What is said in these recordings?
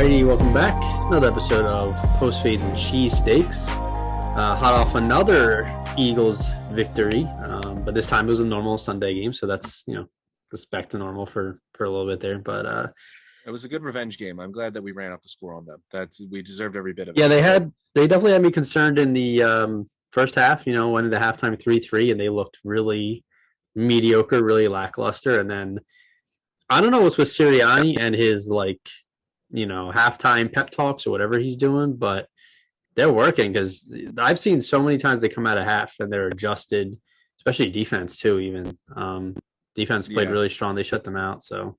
Alrighty, welcome back. Another episode of Post-Fades Cheesesteaks. Hot off another Eagles victory, but this time it was a normal Sunday game, so that's just back to normal for a little bit there. But it was a good revenge game. I'm glad that we ran up the score on them. We deserved every bit of it. Yeah, they definitely had me concerned in the first half. Went into halftime 3-3, and they looked really mediocre, really lackluster. And then I don't know what's with Sirianni and his halftime pep talks or whatever he's doing, but they're working because I've seen so many times they come out of half and they're adjusted, especially defense too. Even defense played really strong. They shut them out. So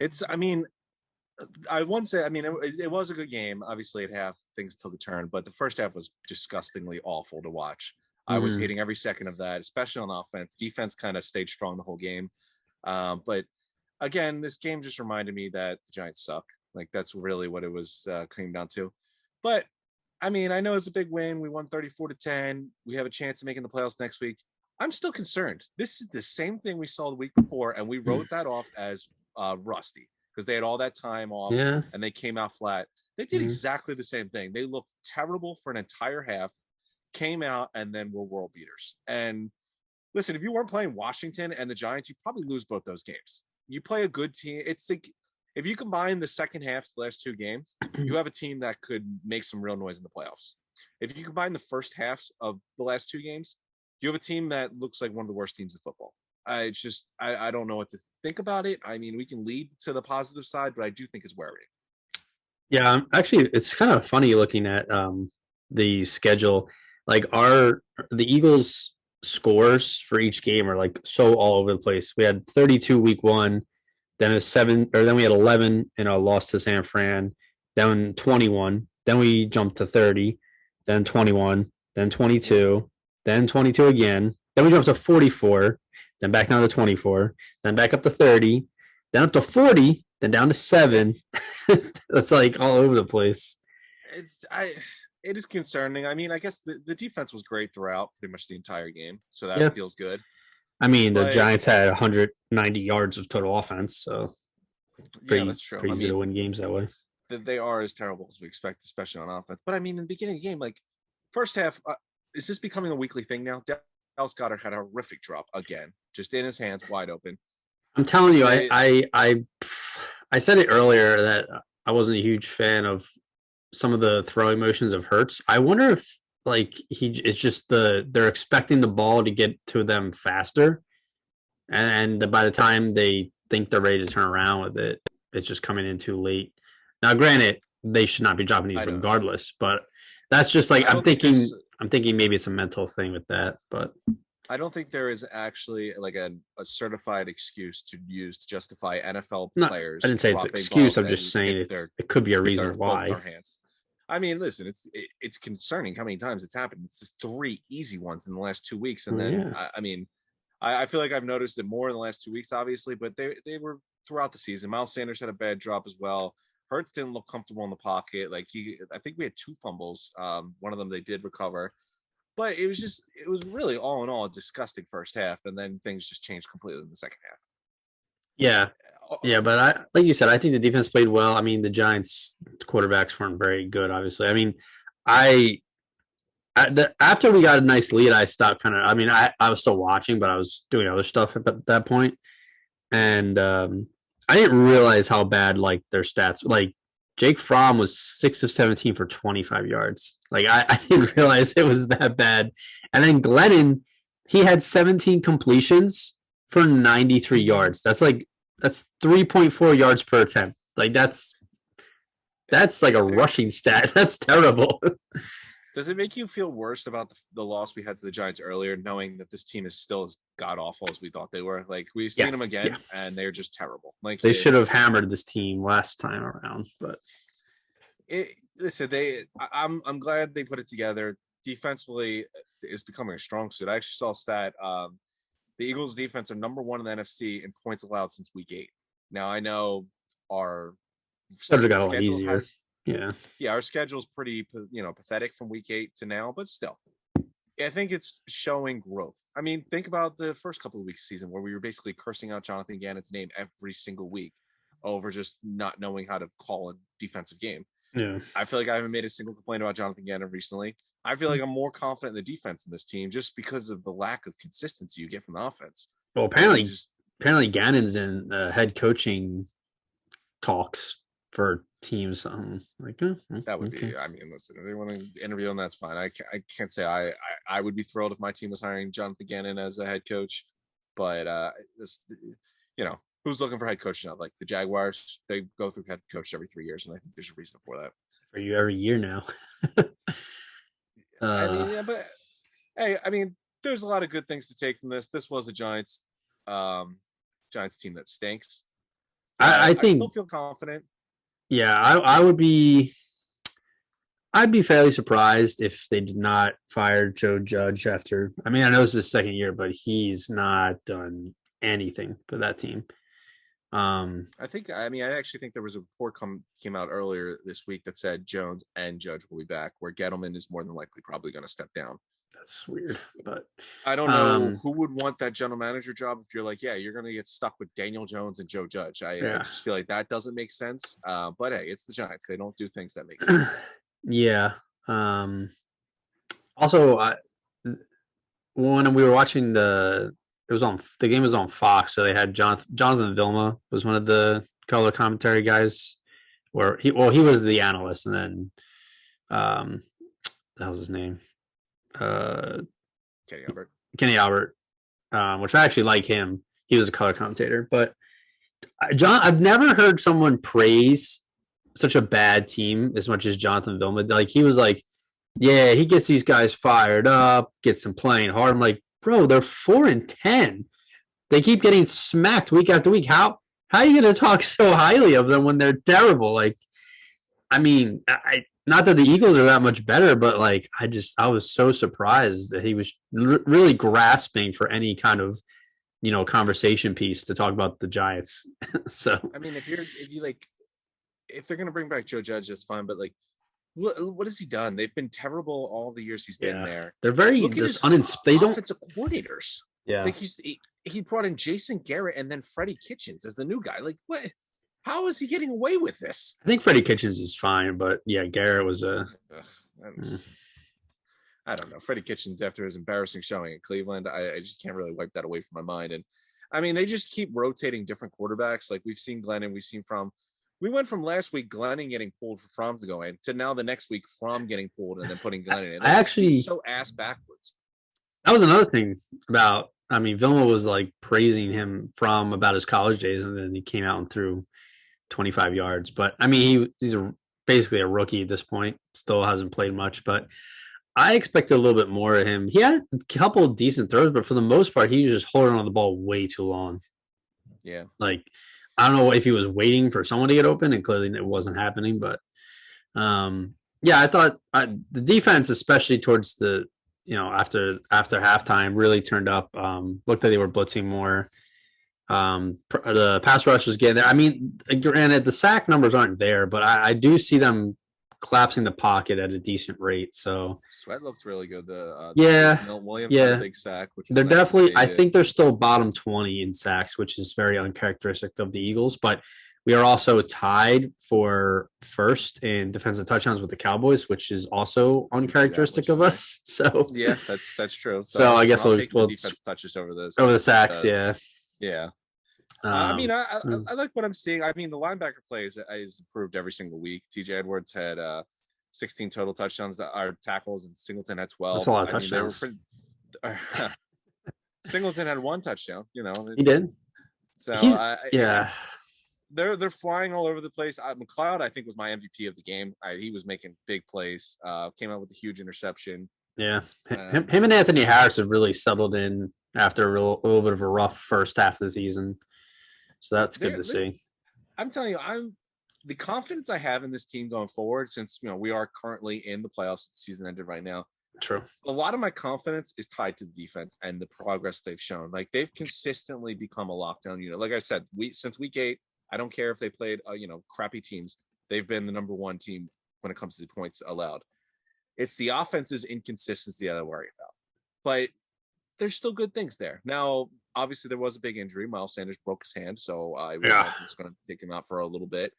I won't say. It was a good game. Obviously, at half things took a turn, but the first half was disgustingly awful to watch. I was hating every second of that, especially on offense. Defense kind of stayed strong the whole game, but again, this game just reminded me that the Giants suck. Like, that's really what it was coming down to. But, I know it's a big win. We won 34-10. We have a chance of making the playoffs next week. I'm still concerned. This is the same thing we saw the week before, and we wrote that off as rusty because they had all that time off, and they came out flat. They did exactly the same thing. They looked terrible for an entire half, came out, and then were world beaters. And listen, if you weren't playing Washington and the Giants, you'd probably lose both those games. You play a good team. It's like if you combine the second half's last two games, you have a team that could make some real noise in the playoffs. If you combine the first halves of the last two games, you have a team that looks like one of the worst teams in football. I don't know what to think about it. We can lead to the positive side, but I do think it's worrying. Yeah, actually, it's kind of funny looking at the schedule. Like the Eagles scores for each game are like so all over the place. We had 32 week one, then then we had 11 in a loss to San Fran, then 21, then we jumped to 30, then 21, then 22, then 22 again, then we jumped to 44, then back down to 24, then back up to 30, then up to 40, then down to 7. That's like all over the place. It is concerning. I guess the defense was great throughout pretty much the entire game, so that feels good. The Giants had 190 yards of total offense, so that's true. Pretty easy to win games that way. They are as terrible as we expect, especially on offense. But in the beginning of the game, like first half, is this becoming a weekly thing now? Dallas Goedert had a horrific drop again, just in his hands, wide open. I'm telling you, I said it earlier that I wasn't a huge fan of some of the throwing motions of Hurts. I wonder if it's just they're expecting the ball to get to them faster, and by the time they think they're ready to turn around with it, it's just coming in too late. Now, granted, they should not be dropping these regardless, but that's just I'm thinking maybe it's a mental thing with that, but I don't think there is actually like a certified excuse to use to justify NFL players. I didn't say it's an excuse. I'm just saying it could be a reason why. Listen, it's concerning how many times it's happened. It's just 3 easy ones in the last 2 weeks, and then I feel like I've noticed it more in the last 2 weeks, obviously, but they were throughout the season. Miles Sanders had a bad drop as well. Hurts didn't look comfortable in the pocket. I think we had 2 fumbles. One of them they did recover. But it was really all in all a disgusting first half, and then things just changed completely in the second half. Yeah, but like you said, I think the defense played well. The Giants quarterbacks weren't very good, obviously. After we got a nice lead, I stopped kind of. I was still watching, but I was doing other stuff at that point, and I didn't realize how bad their stats. Jake Fromm was 6 of 17 for 25 yards. I didn't realize it was that bad. And then Glennon, he had 17 completions for 93 yards. That's 3.4 yards per attempt. That's like a rushing stat. That's terrible. Does it make you feel worse about the loss we had to the Giants earlier, knowing that this team is still as god-awful as we thought they were? We've seen them again, and they're just terrible. They should have hammered this team last time around. But I'm glad they put it together. Defensively, it's becoming a strong suit. I actually saw a stat. The Eagles' defense are number 1 in the NFC in points allowed since week 8. Now, I know our schedule got a lot easier. Our schedule's pretty, pathetic from week 8 to now, but still, I think it's showing growth. Think about the first couple of weeks of the season where we were basically cursing out Jonathan Gannon's name every single week over just not knowing how to call a defensive game. Yeah. I feel like I haven't made a single complaint about Jonathan Gannon recently. I feel like I'm more confident in the defense in this team just because of the lack of consistency you get from the offense. Well, apparently Gannon's in head coaching talks for teams. That would be. I mean, listen, if they want to interview him, that's fine. I can't say I would be thrilled if my team was hiring Jonathan Gannon as a head coach, but this, who's looking for head coach now? Like the Jaguars, they go through head coach every 3 years, and I think there's a reason for that. For you every year now. But hey, I mean, there's a lot of good things to take from this. This was a Giants team that stinks. I think I still feel confident. Yeah, I'd be fairly surprised if they did not fire Joe Judge after. I mean, I know it's his second year, but he's not done anything for that team. I actually think there was a report came out earlier this week that said Jones and Judge will be back, where Gettleman is more than likely probably going to step down. That's weird, but I don't know who would want that general manager job if you're like, yeah, you're going to get stuck with Daniel Jones and Joe Judge. I just feel like that doesn't make sense. But hey, it's the Giants. They don't do things that make sense. Yeah. Also, when we were watching the game was on Fox, so they had Jonathan Vilma was one of the color commentary guys, where he was the analyst, and then that was his name. Kenny Albert, which I actually like him. He was a color commentator, but I've never heard someone praise such a bad team as much as Jonathan Vilma. Like, he was like, yeah, he gets these guys fired up, gets them playing hard. I'm like, bro, they're 4-10. They keep getting smacked week after week. How are you going to talk so highly of them when they're terrible? Like, I mean, not that the Eagles are that much better, but like, I was so surprised that he was really grasping for any kind of, conversation piece to talk about the Giants. So, I mean, if they're going to bring back Joe Judge, that's fine. But like, what has he done? They've been terrible all the years he's been there. They're very offensive coordinators. Yeah, like he brought in Jason Garrett and then Freddie Kitchens as the new guy. Like, what? How is he getting away with this? I think Freddie Kitchens is fine, but yeah, Garrett was I don't know. Freddie Kitchens, after his embarrassing showing in Cleveland, I just can't really wipe that away from my mind. And I mean, they just keep rotating different quarterbacks. Like, we've seen Glennon, we went from last week Glennon getting pulled for Fromm to go in to now the next week Fromm getting pulled and then putting Glennon in. Like, so ass backwards. That was another thing about. I mean, Vilma was like praising him from about his college days, and then he came out and threw 25 yards. But I mean, he's basically a rookie at this point. Still hasn't played much, but I expected a little bit more of him. He had a couple of decent throws, but for the most part, he was just holding on the ball way too long. Yeah. Like, I don't know if he was waiting for someone to get open, and clearly it wasn't happening. But yeah, I thought the defense, especially towards the after halftime, really turned up. Looked like they were blitzing more. The pass rush was getting there. I mean, granted, the sack numbers aren't there, but I do see them collapsing the pocket at a decent rate. So Sweat looked really good. Williams had a big sack. Which they're definitely. I think they're still bottom 20 in sacks, which is very uncharacteristic of the Eagles. But we are also tied for first in defensive touchdowns with the Cowboys, which is also uncharacteristic of us. So yeah, that's true. So I guess we'll defense touches over the sacks. Yeah. I mean, I like what I'm seeing. I mean, the linebacker play is improved every single week. TJ Edwards had 16 total touchdowns, tackles, and Singleton had 12. That's a lot of touchdowns. Singleton had 1 touchdown. He did. So they're flying all over the place. McLeod, I think, was my MVP of the game. He was making big plays. Came out with a huge interception. Yeah, him and Anthony Harris have really settled in after a little bit of a rough first half of the season. So that's good to see. I'm telling you, the confidence I have in this team going forward, since we are currently in the playoffs. The season ended right now. True. A lot of my confidence is tied to the defense and the progress they've shown. Like, they've consistently become a lockdown unit. Like I said, since week 8, I don't care if they played crappy teams. They've been the number 1 team when it comes to the points allowed. It's the offense's inconsistency that I worry about. But there's still good things there. Now, obviously there was a big injury. Miles Sanders broke his hand, so I would imagine it's going to take him out for a little bit.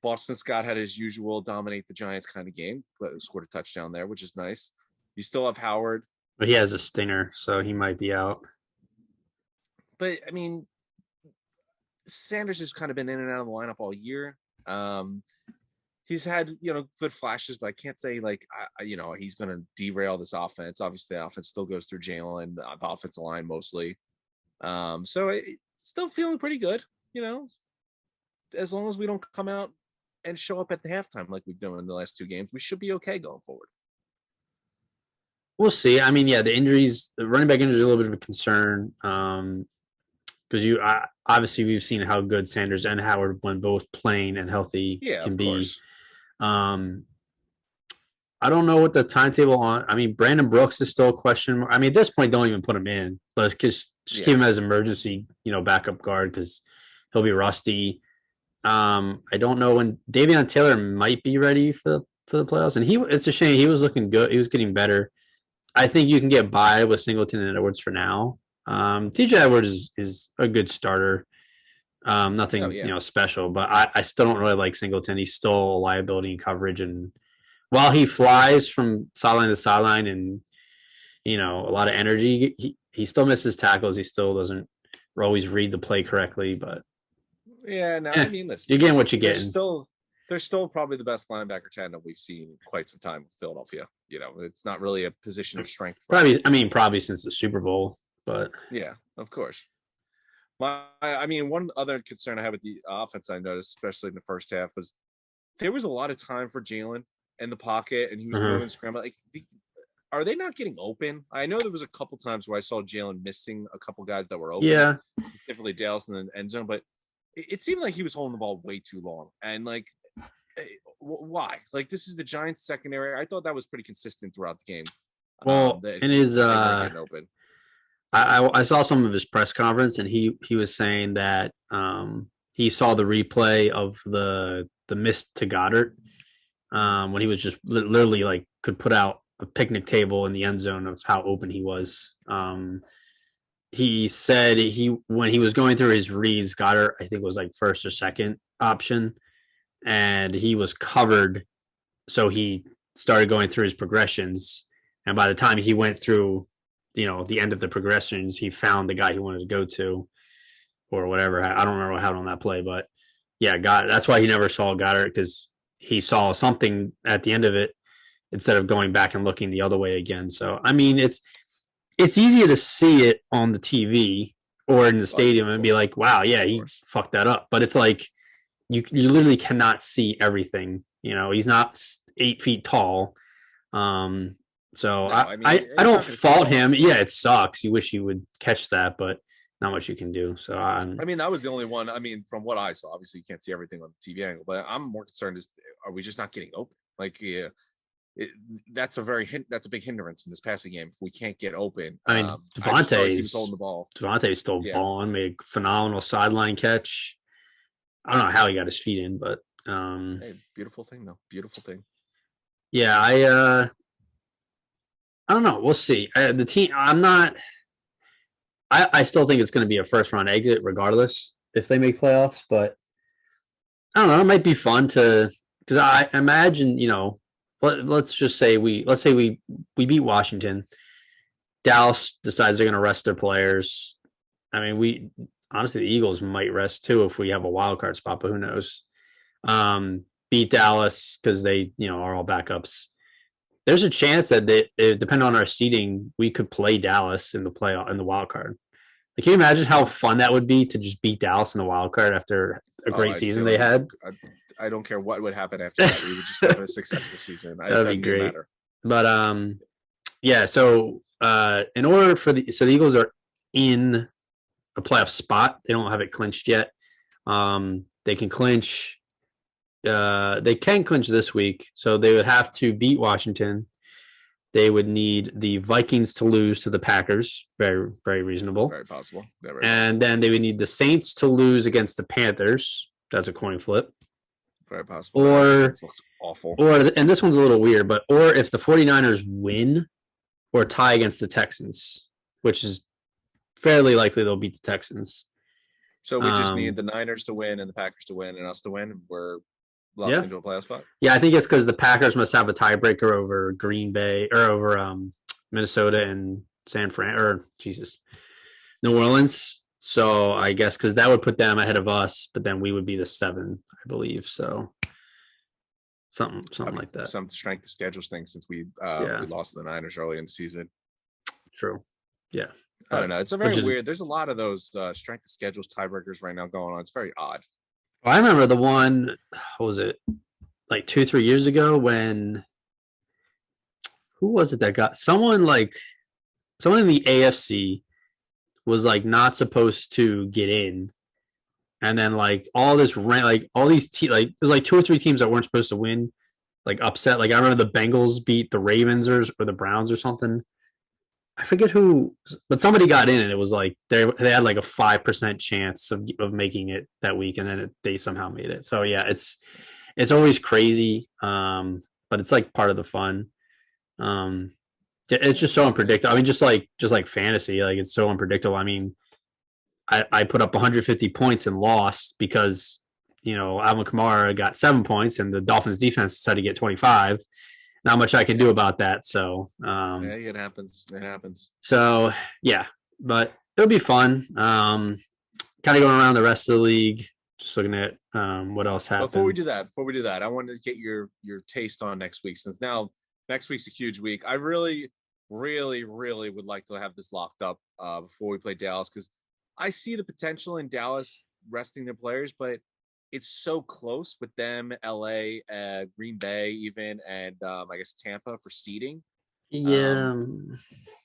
Boston Scott had his usual dominate the Giants kind of game, but scored a touchdown there, which is nice. You still have Howard. But he has a stinger, so he might be out. But, I mean, Sanders has kind of been in and out of the lineup all year. He's had, good flashes, but I can't say, he's going to derail this offense. Obviously, the offense still goes through Jalen, the offensive line mostly. So it's still feeling pretty good, as long as we don't come out and show up at the halftime like we've done in the last two games, we should be okay going forward. We'll see. I mean, the injuries, the running back injuries are a little bit of a concern. Because obviously we've seen how good Sanders and Howard, when both playing and healthy, can be. Course. I don't know what the timetable on. I mean, Brandon Brooks is still a question. I mean, at this point, don't even put him in. Let's just keep him as emergency, backup guard because he'll be rusty. I don't know when Davion Taylor might be ready for the playoffs, and it's a shame. He was looking good. He was getting better. I think you can get by with Singleton and Edwards for now. TJ Edwards is a good starter. Nothing, special, but I still don't really like Singleton. He's still a liability in coverage. And while he flies from sideline to sideline and, a lot of energy, he still misses tackles. He still doesn't always read the play correctly, but I mean, listen, you're getting what you're getting. They're still probably the best linebacker tandem we've seen in quite some time with Philadelphia. It's not really a position of strength. Probably since the Super Bowl. But yeah, of course. One other concern I had with the offense I noticed, especially in the first half, was there was a lot of time for Jalen in the pocket, and he was moving, scrambling. Are they not getting open? I know there was a couple times where I saw Jalen missing a couple guys that were open. Yeah, specifically Dallas in the end zone, but it seemed like he was holding the ball way too long. And why? This is the Giants secondary. I thought that was pretty consistent throughout the game. Well, in his getting open. I saw some of his press conference, and he was saying that he saw the replay of the miss to Goddard when he was just literally could put out a picnic table in the end zone of how open he was. He said when he was going through his reads, Goddard I think was first or second option, and he was covered, so he started going through his progressions, and by the time he went through the end of the progressions, he found the guy he wanted to go to or whatever. I don't remember what happened on that play, but that's why he never saw Goddard, because he saw something at the end of it instead of going back and looking the other way again. So, I mean, it's easier to see it on the TV or in the stadium and be like, wow, he fucked that up. But it's you literally cannot see everything. He's not 8 feet tall. So I don't fault him. Yeah, it sucks. You wish you would catch that, but not much you can do. So that was the only one. From what I saw, obviously you can't see everything on the TV angle, but I'm more concerned are we just not getting open? That's a big hindrance in this passing game if we can't get open. Devontae's holding the ball. Devontae's still balling, made a phenomenal sideline catch. I don't know how he got his feet in, but beautiful thing though. Beautiful thing. Yeah, I don't know. We'll see. The team. I still think it's going to be a first round exit, regardless if they make playoffs. But I don't know. It might be fun because I imagine let's say we beat Washington. Dallas decides they're going to rest their players. I mean, honestly, the Eagles might rest too if we have a wild card spot, but who knows? Beat Dallas because they are all backups. There's a chance that depending on our seeding, we could play Dallas in the wild card. Can you imagine how fun that would be to just beat Dallas in the wild card after a great season they had? I don't care what would happen after that. We would just have a successful season. That'd be great. Matter. But so in order for the Eagles are in a playoff spot. They don't have it clinched yet. They can clinch. They can clinch this week, so they would have to beat Washington. They would need the Vikings to lose to the Packers. Very, very reasonable. Very possible. And then they would need the Saints to lose against the Panthers. That's a coin flip. Very possible. Or looks awful. And this one's a little weird, or if the 49ers win or tie against the Texans, which is fairly likely they'll beat the Texans. So we just need the Niners to win and the Packers to win and us to win. We're locked into a playoff spot. Yeah, I think it's because the Packers must have a tiebreaker over Green Bay or over Minnesota and New Orleans. So I guess because that would put them ahead of us, but then we would be the 7, I believe. So something like that. Some strength of schedules thing since we lost to the Niners early in the season. True. Yeah. I don't know. It's a very weird. There's a lot of those strength of schedules tiebreakers right now going on. It's very odd. I remember the one. What was it? Like 2-3 years ago when. Who was it that got someone in the AFC was like not supposed to get in, and then like all these like it was like 2 or 3 teams that weren't supposed to win, like upset. Like I remember the Bengals beat the Ravens or the Browns or something. I forget who, but somebody got in, and it was like they had like a 5% chance of making it that week, and then they somehow made it. So yeah, it's always crazy, but it's like part of the fun. It's just so unpredictable. I mean, just like fantasy, like it's so unpredictable. I mean, I put up 150 points and lost because Alvin Kamara got 7 points, and the Dolphins defense decided to get 25. Not much I can do about that. So it happens. It happens. So yeah, but it'll be fun. Kind of going around the rest of the league, just looking at what else happened. Before we do that, I wanted to get your taste on next week, since now next week's a huge week. I really, really, really would like to have this locked up before we play Dallas, because I see the potential in Dallas resting their players, but it's so close with them, LA, Green Bay, even, and I guess Tampa for seeding. Yeah.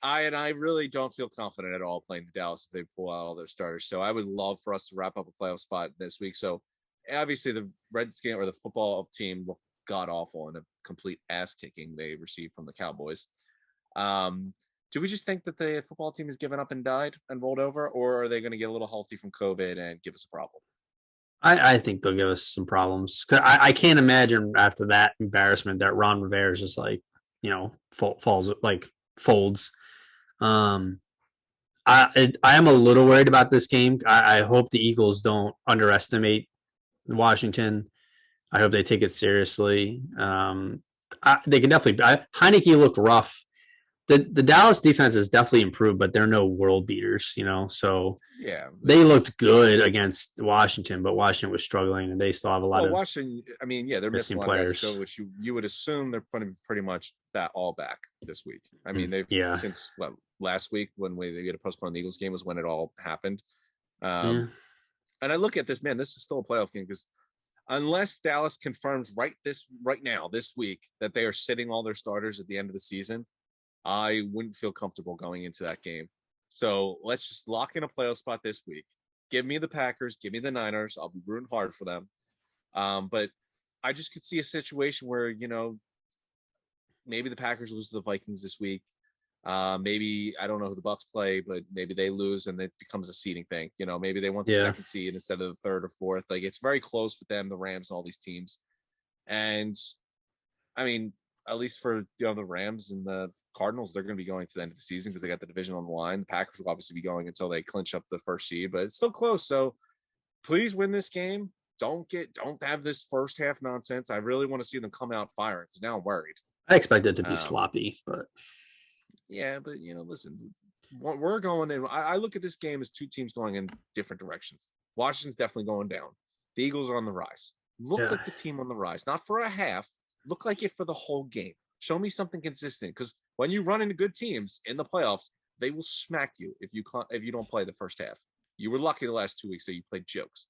I really don't feel confident at all playing the Dallas if they pull out all their starters. So I would love for us to wrap up a playoff spot this week. So obviously the Redskins or the football team looked god awful and a complete ass kicking they received from the Cowboys. Do we just think that the football team has given up and died and rolled over, or are they going to get a little healthy from COVID and give us a problem? I think they'll give us some problems. Cause I can't imagine after that embarrassment that Ron Rivera is just like, folds. I am a little worried about this game. I hope the Eagles don't underestimate Washington. I hope they take it seriously. They can definitely. Heineke looked rough. The Dallas defense has definitely improved, but they're no world beaters, So yeah, they looked good against Washington, but Washington was struggling, and they still have a lot of Washington. I mean, yeah, they're missing a lot of guys, which you would assume they're putting pretty much that all back this week. I mean, they've since last week when they had to postpone the Eagles game was when it all happened. And I look at this, man. This is still a playoff game because unless Dallas confirms right now this week that they are sitting all their starters at the end of the season, I wouldn't feel comfortable going into that game. So let's just lock in a playoff spot this week. Give me the Packers. Give me the Niners. I'll be rooting hard for them. But I just could see a situation where, maybe the Packers lose to the Vikings this week. Maybe, I don't know who the Bucs play, but maybe they lose and it becomes a seeding thing. Maybe they want the second seed instead of the third or fourth. Like, it's very close with them, the Rams and all these teams. And, I mean, at least for the Rams and the Cardinals, they're going to be going to the end of the season because they got the division on the line. The Packers will obviously be going until they clinch up the first seed, but it's still close. So please win this game. Don't have this first half nonsense. I really want to see them come out firing because now I'm worried. I expect it to be sloppy, but yeah, but listen, we're going in. I look at this game as two teams going in different directions. Washington's definitely going down. The Eagles are on the rise. Look like the team on the rise, not for a half. Look like it for the whole game. Show me something consistent, because when you run into good teams in the playoffs, they will smack you if you don't play the first half. You were lucky the last 2 weeks that you played jokes.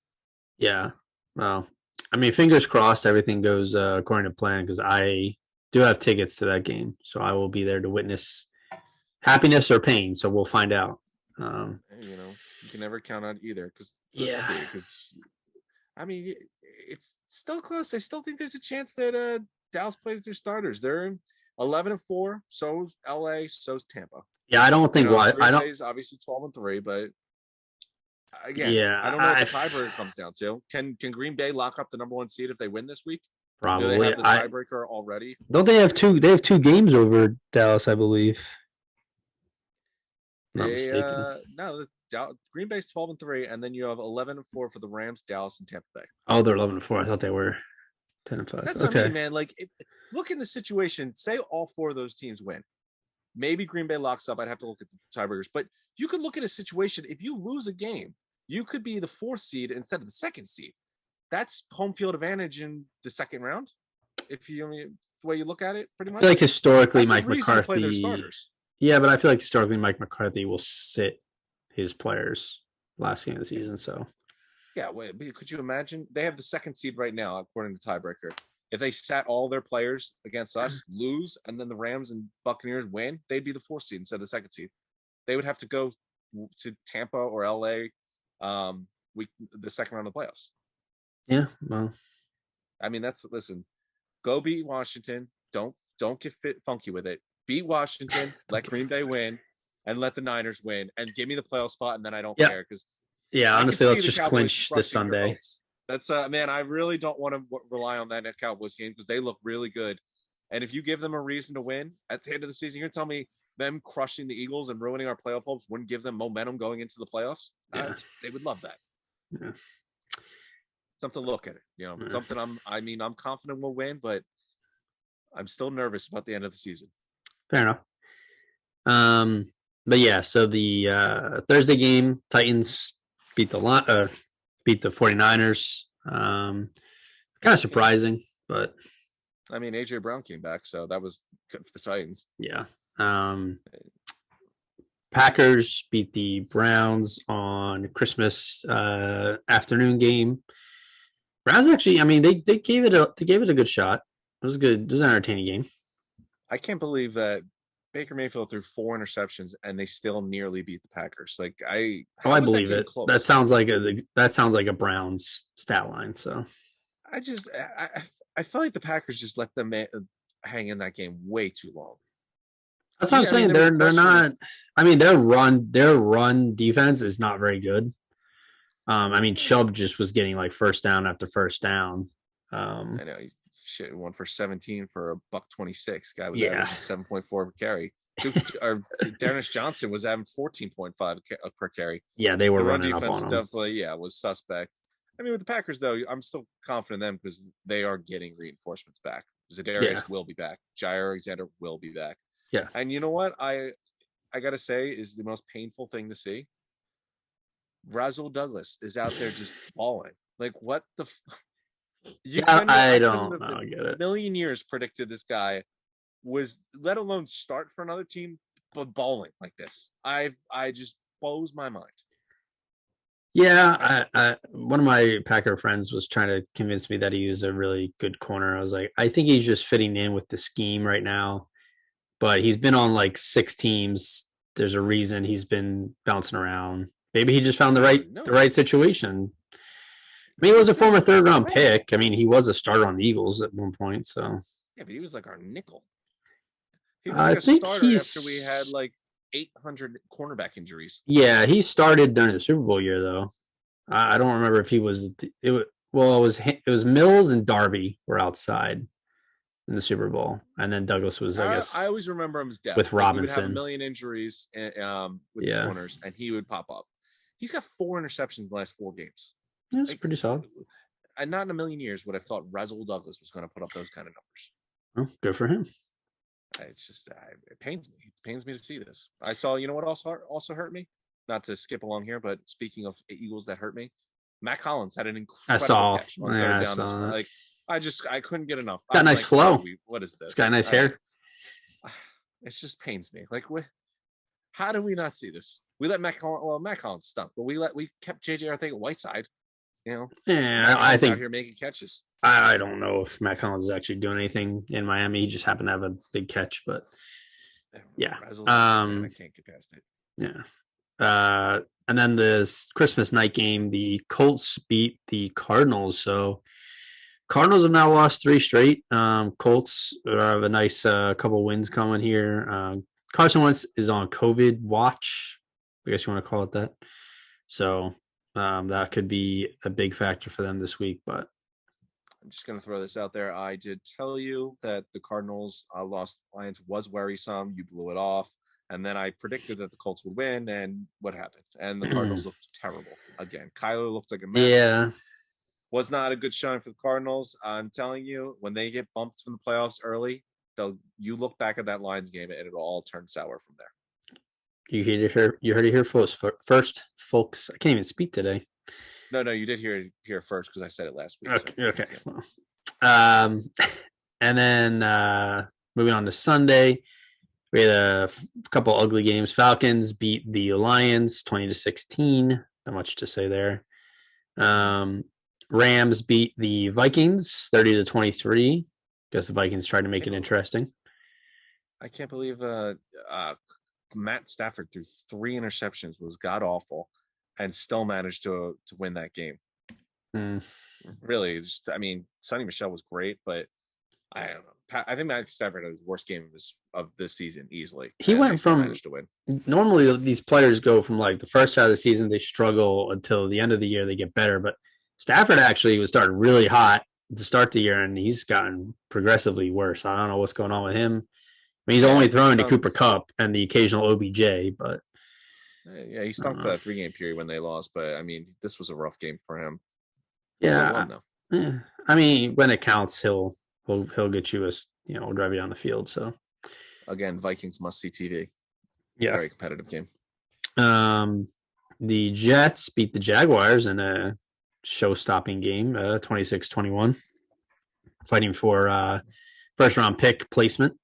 Yeah, well, I mean, fingers crossed everything goes according to plan, because I do have tickets to that game, so I will be there to witness happiness or pain. So we'll find out. You can never count on either, because I mean, it's still close. I still think there's a chance that Dallas plays their starters. They're 11-4. So's LA. So's Tampa. Yeah, I don't think. I don't. Is obviously 12-3, but again, I don't know what the tiebreaker comes down to. Can Green Bay lock up the number 1 seed if they win this week? Probably. Do they have the tiebreaker already? Don't they have two? They have 2 games over Dallas, I believe. I'm not mistaken. Green Bay's 12-3, and then you have 11-4 for the Rams, Dallas, and Tampa Bay. Oh, they're 11-4. I thought they were 10-5. That's what I mean, man. Like, look in the situation. Say all four of those teams win. Maybe Green Bay locks up. I'd have to look at the tiebreakers, but you could look at a situation. If you lose a game, you could be the 4th seed instead of the 2nd seed. That's home field advantage in the 2nd round. If you the way you look at it, pretty much. I feel like historically, that's Mike a reason to play their McCarthy. starters. Yeah, but I feel like historically, Mike McCarthy will sit his players last game of the season. So. Yeah, wait, could you imagine? They have the 2nd seed right now, according to tiebreaker. If they sat all their players against us, lose, and then the Rams and Buccaneers win, they'd be the 4th seed instead of the 2nd seed. They would have to go to Tampa or LA, the 2nd round of the playoffs. Yeah, well, I mean, listen. Go beat Washington. Don't get funky with it. Beat Washington. Let Green Bay win, and let the Niners win, and give me the playoff spot, and then I don't care because. Yeah, honestly, let's just clinch this Sunday. That's man, I really don't want to rely on that Cowboys game because they look really good. And if you give them a reason to win at the end of the season, you're going to tell me them crushing the Eagles and ruining our playoff hopes wouldn't give them momentum going into the playoffs? Yeah. They would love that. Yeah. Something to look at it. Something I'm confident we'll win, but I'm still nervous about the end of the season. Fair enough. But yeah, so the Thursday game, Titans beat the 49ers. Kind of surprising, but I mean, AJ Brown came back, so that was good for the Titans. Yeah. Packers beat the Browns on Christmas afternoon game. Browns actually, I mean, they gave it a good shot. It was good. It was an entertaining game. I can't believe that Baker Mayfield threw 4 interceptions and they still nearly beat the Packers. Like I believe it. Close? That sounds like a Browns stat line. So I feel like the Packers just let them hang in that game way too long. That's what I'm saying. They're not. I mean, their run defense is not very good. I mean, Chubb just was getting like first down after first down. I know he won for 17 for $126. Guy was averaging 7.4 per carry. Dennis Johnson was having 14.5 per carry. Yeah, they were the running run defense up on definitely was suspect. I mean, with the Packers though, I'm still confident in them because they are getting reinforcements back. Zadarius will be back. Jair Alexander will be back. Yeah, and you know what I gotta say is the most painful thing to see. Rasul Douglas is out there just balling. Like what the. I don't get it. A million years predicted this guy was, let alone start for another team, but balling like this. I just blows my mind. Yeah, one of my Packer friends was trying to convince me that he was a really good corner. I was like, I think he's just fitting in with the scheme right now. But he's been on like 6 teams. There's a reason he's been bouncing around. Maybe he just found the right situation. I mean, he was a former 3rd round pick. I mean, he was a starter on the Eagles at one point. So yeah, but he was like our nickel. He was like a starter after we had like 800 cornerback injuries. Yeah, he started during the Super Bowl year though. I don't remember if he was. It was Mills and Darby were outside in the Super Bowl, and then Douglas was. I guess I always remember him as depth with Robinson. He would have a million injuries with the corners, and he would pop up. He's got 4 interceptions in the last 4 games. That's pretty solid. And not in a million years would I have thought Rasul Douglas was going to put up those kind of numbers. Well, good for him. It's just it pains me. It pains me to see this. I saw. You know what also hurt me? Not to skip along here, but speaking of Eagles that hurt me, Matt Collins had an incredible catch on down this one. Like I couldn't get enough. Got nice flow. What is this? It's got nice hair. It just pains me. Like, how do we not see this? We let Matt Collins stunk, but we kept JJ Arthur-Whiteside. Yeah, I think out here making catches. I don't know if Matt Collins is actually doing anything in Miami. He just happened to have a big catch, but yeah. I can't get past it. Yeah. And then this Christmas night game, the Colts beat the Cardinals. So Cardinals have now lost 3 straight. Colts have a nice couple wins coming here. Carson Wentz is on COVID watch. I guess you want to call it that. So that could be a big factor for them this week. But I'm just going to throw this out there. I did tell you that the Cardinals lost Lions was worrisome. You blew it off. And then I predicted that the Colts would win, and what happened? And the Cardinals looked terrible again. Kyler looked like a mess. Yeah. Was not a good showing for the Cardinals. I'm telling you, when they get bumped from the playoffs early, you look back at that Lions game and it'll all turn sour from there. You heard it here first, folks. I can't even speak today. No, you did hear it here first because I said it last week. Okay. So. Well, and then moving on to Sunday, we had a couple ugly games. Falcons beat the Lions 20-16. Not much to say there. Rams beat the Vikings 30-23. Guess the Vikings tried to make it interesting. I can't believe Matt Stafford threw 3 interceptions, was god awful, and still managed to win that game. Really, Sonny Michel was great, but I don't know. I think Matt Stafford had his worst game of this season easily. He went from managed to win. Normally these players go from like the first half of the season they struggle until the end of the year they get better, but Stafford actually was starting really hot to start the year, and he's gotten progressively worse. I don't know what's going on with him. He's only throwing to Cooper Kupp and the occasional OBJ, but he stunk for that 3-game period when they lost. But this was a rough game for him. Yeah, when it counts, he'll get you drive you down the field. So again, Vikings must see TV. Yeah, very competitive game. The Jets beat the Jaguars in a show-stopping game, 26-21, fighting for first round pick placement.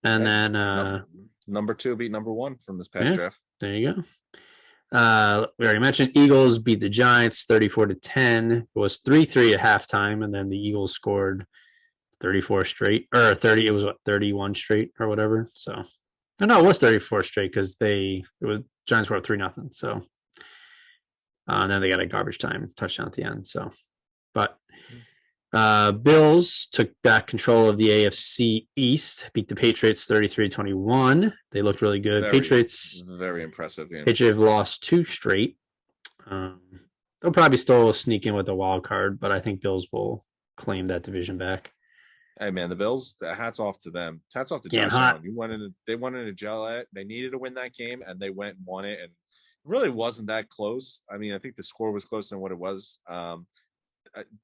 And then number 2 beat number 1 from this past draft. There you go. We already mentioned Eagles beat the Giants 34-10. It was 3-3 at halftime, and then the Eagles scored 34 straight, or 30. It was 31 straight or whatever. So, no, it was 34 straight because Giants were up 3-0. So, and then they got a garbage time touchdown at the end. So, but. Bills took back control of the AFC East, beat the Patriots 33-21. They looked really good. Patriots, very impressive game. Patriots lost 2 straight. They'll probably still sneak in with a wild card, but I think Bills will claim that division back. Hey man, the Bills, hats off to them. Hats off to Josh Allen. They went into Gillette. They needed to win that game, and they went and won it. And it really wasn't that close. I think the score was closer than what it was.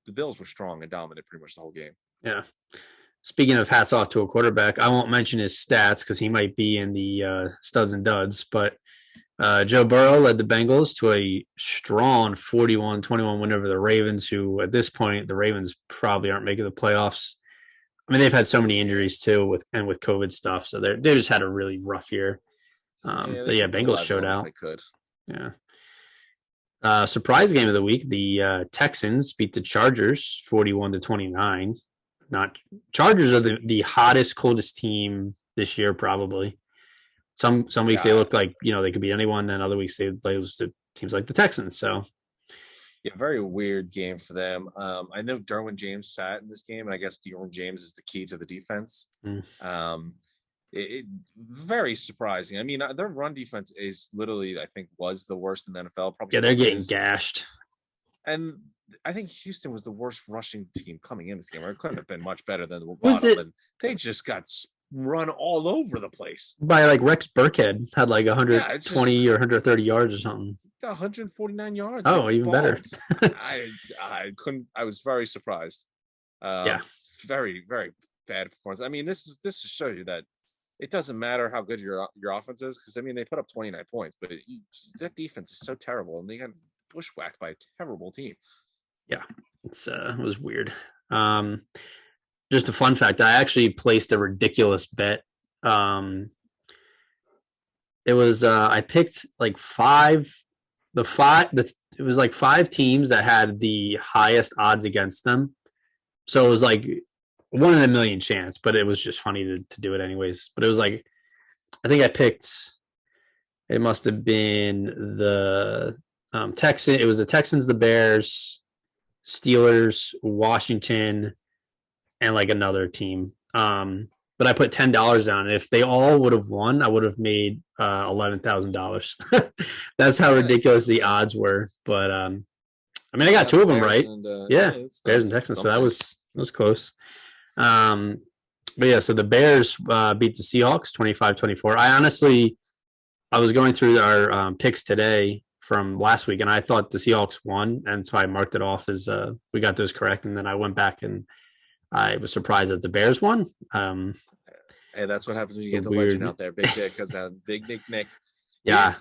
The Bills were strong and dominant pretty much the whole game. Yeah. Speaking of hats off to a quarterback, I won't mention his stats because he might be in the studs and duds, but Joe Burrow led the Bengals to a strong 41-21 win over the Ravens, who at this point, the Ravens probably aren't making the playoffs. They've had so many injuries too with COVID stuff, so they just had a really rough year. Bengals showed out. They could. Yeah. Surprise game of the week: the Texans beat the Chargers 41-29. Chargers are the hottest, coldest team this year, probably. Some weeks they look like they could beat anyone, then other weeks they lose to teams like the Texans. So very weird game for them. I know Derwin James sat in this game, and I guess Derwin James is the key to the defense. It very surprising. Their run defense is literally, I think, was the worst in the NFL. Probably. They're getting gashed. And I think Houston was the worst rushing team coming in this game. Or it couldn't have been much better than the bottom. And they just got run all over the place. By Rex Burkhead had 120 or 130 yards or something. 149 yards. Oh, even better. I couldn't. I was very surprised. Very, very bad performance. This shows you that it doesn't matter how good your offense is, because they put up 29 points, but that defense is so terrible, and they got bushwhacked by a terrible team. Yeah, it was weird. Just a fun fact: I actually placed a ridiculous bet. It was I picked five. It was 5 teams that had the highest odds against them. So it was 1 in a million chance, but it was just funny to do it anyways. But it was I think I picked, it must have been the Texans. It was the Texans, the Bears, Steelers, Washington, and another team. But I put $10 down, and if they all would have won, I would have made $11,000. That's how ridiculous the odds were. But I got 2 of them right. Bears and Texans, so that was close. But yeah, so the Bears beat the Seahawks 25-24. I was going through our picks today from last week, and I thought the Seahawks won, and so I marked it off as we got those correct. And then I went back and I was surprised that the Bears won. Hey, that's what happens when you get the legend out there, Big Dick, because Big Dick Nick. Yeah,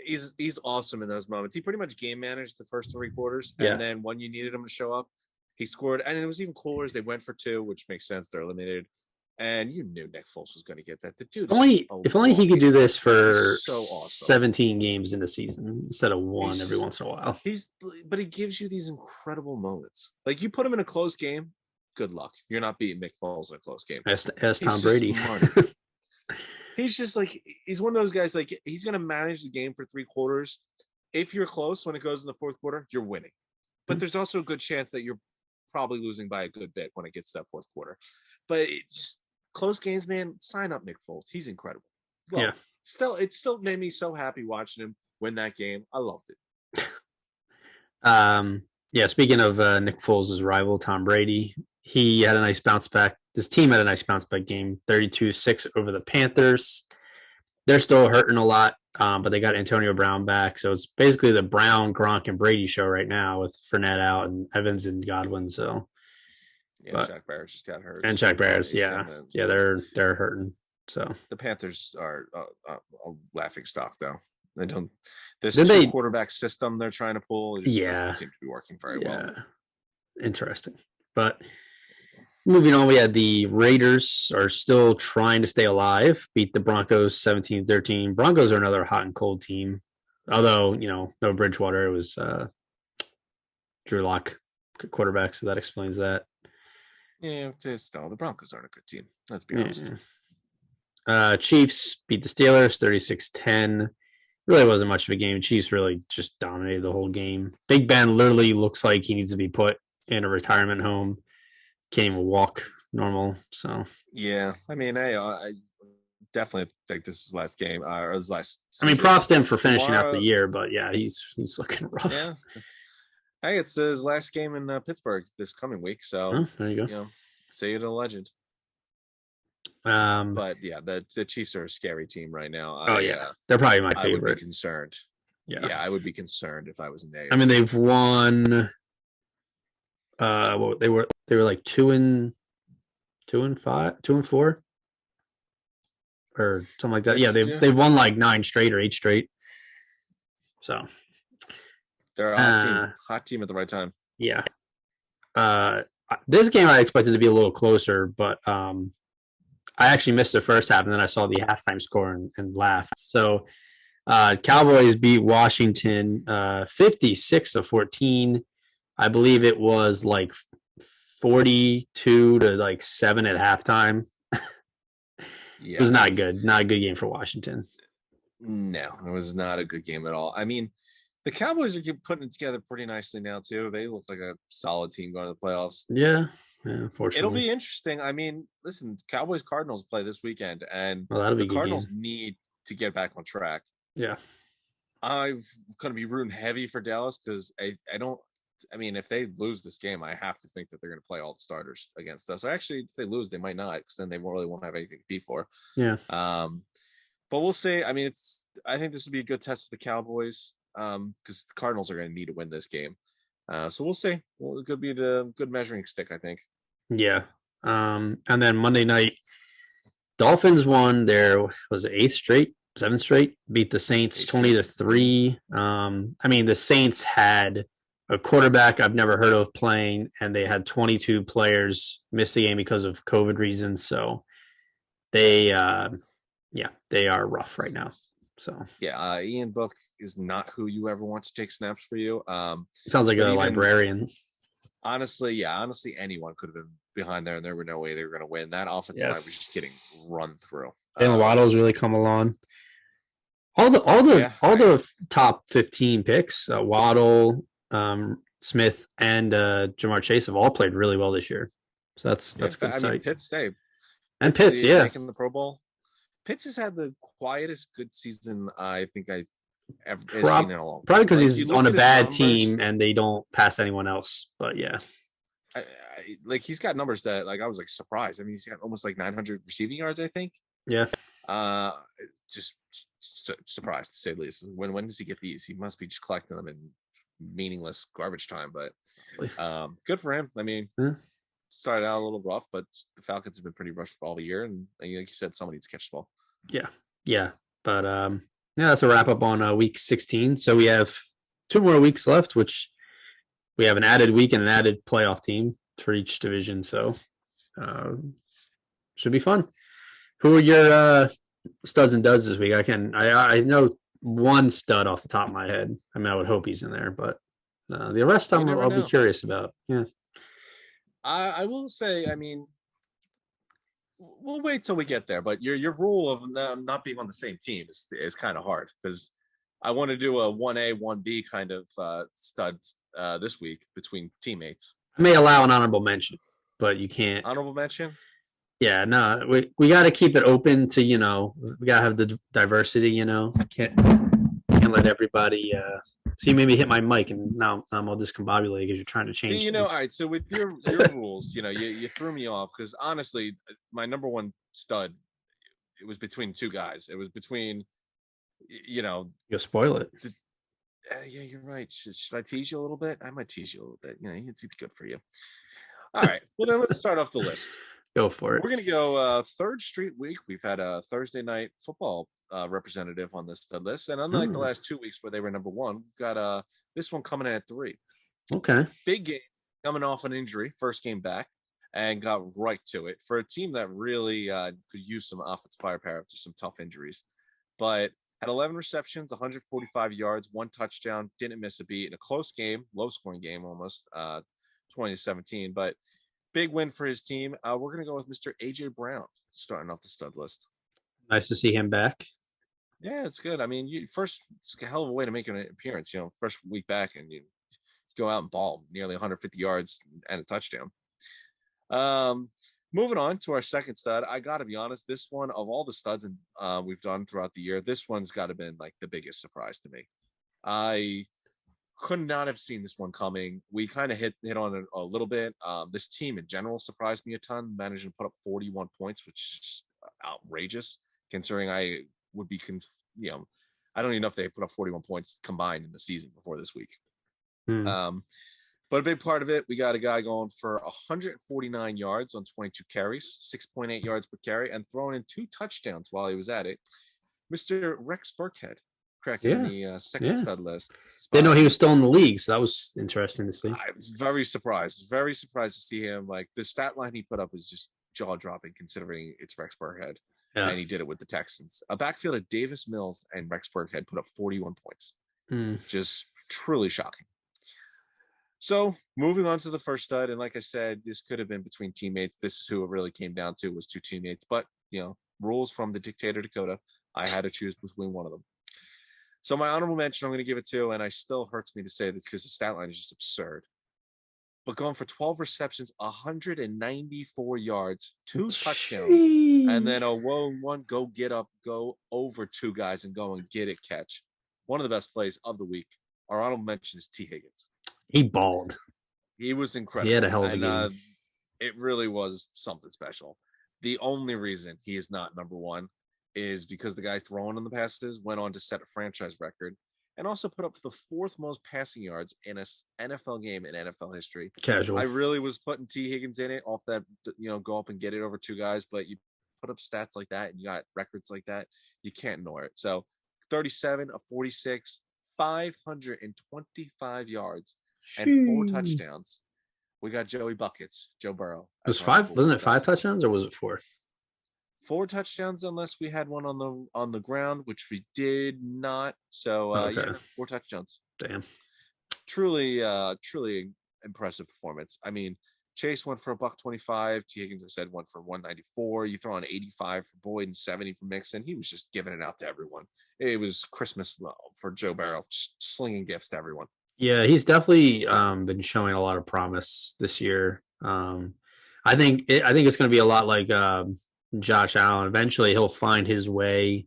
he's awesome in those moments. He pretty much game managed the first 3 quarters, yeah. and then when you needed him to show up, he scored. And it was even cooler as they went for 2, which makes sense. They're eliminated. And you knew Nick Foles was going to get that. The dude, if only he could do this for so awesome. 17 games in the season instead of one every once in a while. But he gives you these incredible moments. Like you put him in a close game, good luck. You're not beating Nick Foles in a close game. As Tom Brady. He's just like he's one of those guys. Like he's going to manage the game for 3 quarters. If you're close when it goes in the 4th quarter, you're winning. But there's also a good chance that you're probably losing by a good bit when it gets to that 4th quarter. But it's just close games, man. Sign up Nick Foles. He's incredible. Well, yeah. It still made me so happy watching him win that game. I loved it. Yeah. Speaking of Nick Foles' rival, Tom Brady, he had a nice bounce back. This team had a nice bounce back game, 32-6 over the Panthers. They're still hurting a lot, but they got Antonio Brown back. So it's basically the Brown, Gronk, and Brady show right now with Fournette out and Evans and Godwin. So. Yeah, Jack Barrett just got hurt. And Jack Barrett, yeah, they're hurting. So the Panthers are a laughing stock, though. They don't. This 2 quarterback system they're trying to pull. It just doesn't seem to be working very well. Interesting. But moving on, we had the Raiders are still trying to stay alive. Beat the Broncos 17-13. Broncos are another hot and cold team. Although no Bridgewater, it was Drew Lock quarterback, so that explains that. Yeah, the Broncos aren't a good team. Let's be honest. Chiefs beat the Steelers 36-10. Really wasn't much of a game. Chiefs really just dominated the whole game. Big Ben literally looks like he needs to be put in a retirement home. Can't even walk normal. So yeah, I mean, I definitely think this is his last game or his last season. I mean, props to him for finishing out the year, but yeah, he's looking rough. Yeah. Hey, it's his last game in Pittsburgh this coming week, so there you go. Say it a legend. But yeah, the Chiefs are a scary team right now. They're probably my favorite. I would be concerned. Yeah, I would be concerned if I was in there. I mean, they've won. They were like 2-5, 2-4, or something like that. They've won like 9 straight or 8 straight. So. They're a hot team at the right time. Yeah. This game I expected to be a little closer, but I actually missed the first half, and then I saw the halftime score and laughed. So Cowboys beat Washington 56-14. I believe it was like 42-7 at halftime. Yeah, it was not good. Not a good game for Washington. No, it was not a good game at all. I mean, the Cowboys are putting it together pretty nicely now, too. They look like a solid team going to the playoffs. Yeah, unfortunately. It'll be interesting. I mean, listen, Cowboys-Cardinals play this weekend, and the Cardinals need to get back on track. Yeah. I'm going to be rooting heavy for Dallas because I mean, if they lose this game, I have to think that they're going to play all the starters against us. Or actually, if they lose, they might not because then they won't have anything to be for. Yeah. But we'll see. I mean, I think this would be a good test for the Cowboys. Because the Cardinals are going to need to win this game. So we'll see. Well, it could be the good measuring stick, I think. Yeah. And then Monday night, Dolphins won their, was it 7th straight, beat the Saints 20-3. I mean, the Saints had a quarterback I've never heard of playing, and they had 22 players miss the game because of COVID reasons. So they are rough right now. So yeah, Ian Book is not who you ever want to take snaps for you. Sounds like a librarian. Honestly, anyone could have been behind there, and there were no way they were going to win. That offensive line was just getting run through. And Waddle's really come along. All the top 15 picks, Waddle, Smith, and Jamar Chase have all played really well this year. So that's a good sight. Mean, Pitts, making the Pro Bowl. Pitts has had the quietest good season I think I've ever seen in a long time. Probably because he's on a bad team and they don't pass anyone else. But yeah. like he's got numbers that like I was like surprised. I mean, he's got almost like 900 receiving yards, I think. Yeah. Uh, just surprised to say the least. When does he get these? He must be just collecting them in meaningless garbage time. But good for him. I mean, started out a little rough, but the Falcons have been pretty rough all the year, and like you said, someone needs to catch the ball. Yeah. But that's a wrap up on week 16. So we have 2 more weeks left, which we have an added week and an added playoff team for each division. So should be fun. Who are your studs and duds this week? I know one stud off the top of my head. I mean, I would hope he's in there, but the rest I'll be curious about. Yeah. I will say, I mean, we'll wait till we get there, but your rule of not being on the same team is kind of hard because I want to do a 1A, 1B kind of studs this week between teammates. I may allow an honorable mention, but you can't. Honorable mention? Yeah, no, we got to keep it open to, we got to have the diversity, can't let everybody. So you made me hit my mic and now I'm all discombobulated because you're trying to change. See, all right. So with your rules, you threw me off because honestly, my number one stud, it was between 2 guys. It was between, You'll spoil it. Yeah, you're right. Should I tease you a little bit? I might tease you a little bit. It's good for you. All right. Well, then let's start off the list. Go for it. We're going to go third straight week. We've had a Thursday night football representative on this stud list. And unlike the last 2 weeks where they were number 1, we've got this one coming in at 3. Okay. Big game coming off an injury, first game back, and got right to it for a team that really could use some offensive firepower after some tough injuries. But had 11 receptions, 145 yards, 1 touchdown, didn't miss a beat in a close game, low-scoring game almost, 20-17. But big win for his team. We're going to go with Mr. A.J. Brown starting off the stud list. Nice to see him back. Yeah, it's good. I mean, it's a hell of a way to make an appearance, first week back, and you go out and ball nearly 150 yards and a touchdown. Moving on to our second stud, I got to be honest, this one of all the studs we've done throughout the year, this one's got to been like the biggest surprise to me. I could not have seen this one coming. We kind of hit on it a little bit. This team in general surprised me a ton, managing to put up 41 points, which is just outrageous considering I would be, I don't even know if they put up 41 points combined in the season before this week. But a big part of it, we got a guy going for 149 yards on 22 carries, 6.8 yards per carry, and throwing in 2 touchdowns while he was at it. Mr. Rex Burkhead cracking the second stud list. Didn't know he was still in the league, so that was interesting to see. I was very surprised to see him. Like the stat line he put up was just jaw-dropping considering it's Rex Burkhead. Yeah. And he did it with the Texans. A backfield of Davis Mills and Rex Burkhead put up 41 points. Just truly shocking. So moving on to the first stud, and like I said, this could have been between teammates. This is who it really came down to, was 2 teammates. But, rules from the dictator Dakota, I had to choose between one of them. So my honorable mention, I'm going to give it to, and it still hurts me to say this because the stat line is just absurd. But going for 12 receptions, 194 yards, 2 touchdowns, and then a 1 go over 2 guys and go and get it catch. One of the best plays of the week. Our honorable mention is T. Higgins. He balled. He was incredible. He had a hell of a game. It really was something special. The only reason he is not number 1 is because the guy throwing on the passes went on to set a franchise record and also put up the 4th most passing yards in an NFL game in NFL history. Casual. I really was putting T. Higgins in it off that, go up and get it over 2 guys, but you put up stats like that and you got records like that, you can't ignore it. So 37 of 46, 525 yards. And 4 touchdowns. We got Joey Buckets, Joe Burrow. It was 5, wasn't it 5 touchdowns or was it 4? 4 touchdowns unless we had one on the ground, which we did not. So okay. 4 touchdowns. Damn. Truly impressive performance. I mean, Chase went for $125. T. Higgins, I said, went for 194. You throw on 85 for Boyd and 70 for Mixon. He was just giving it out to everyone. It was Christmas for Joe Burrow, just slinging gifts to everyone. Yeah, he's definitely been showing a lot of promise this year. I think it's going to be a lot like Josh Allen. Eventually, he'll find his way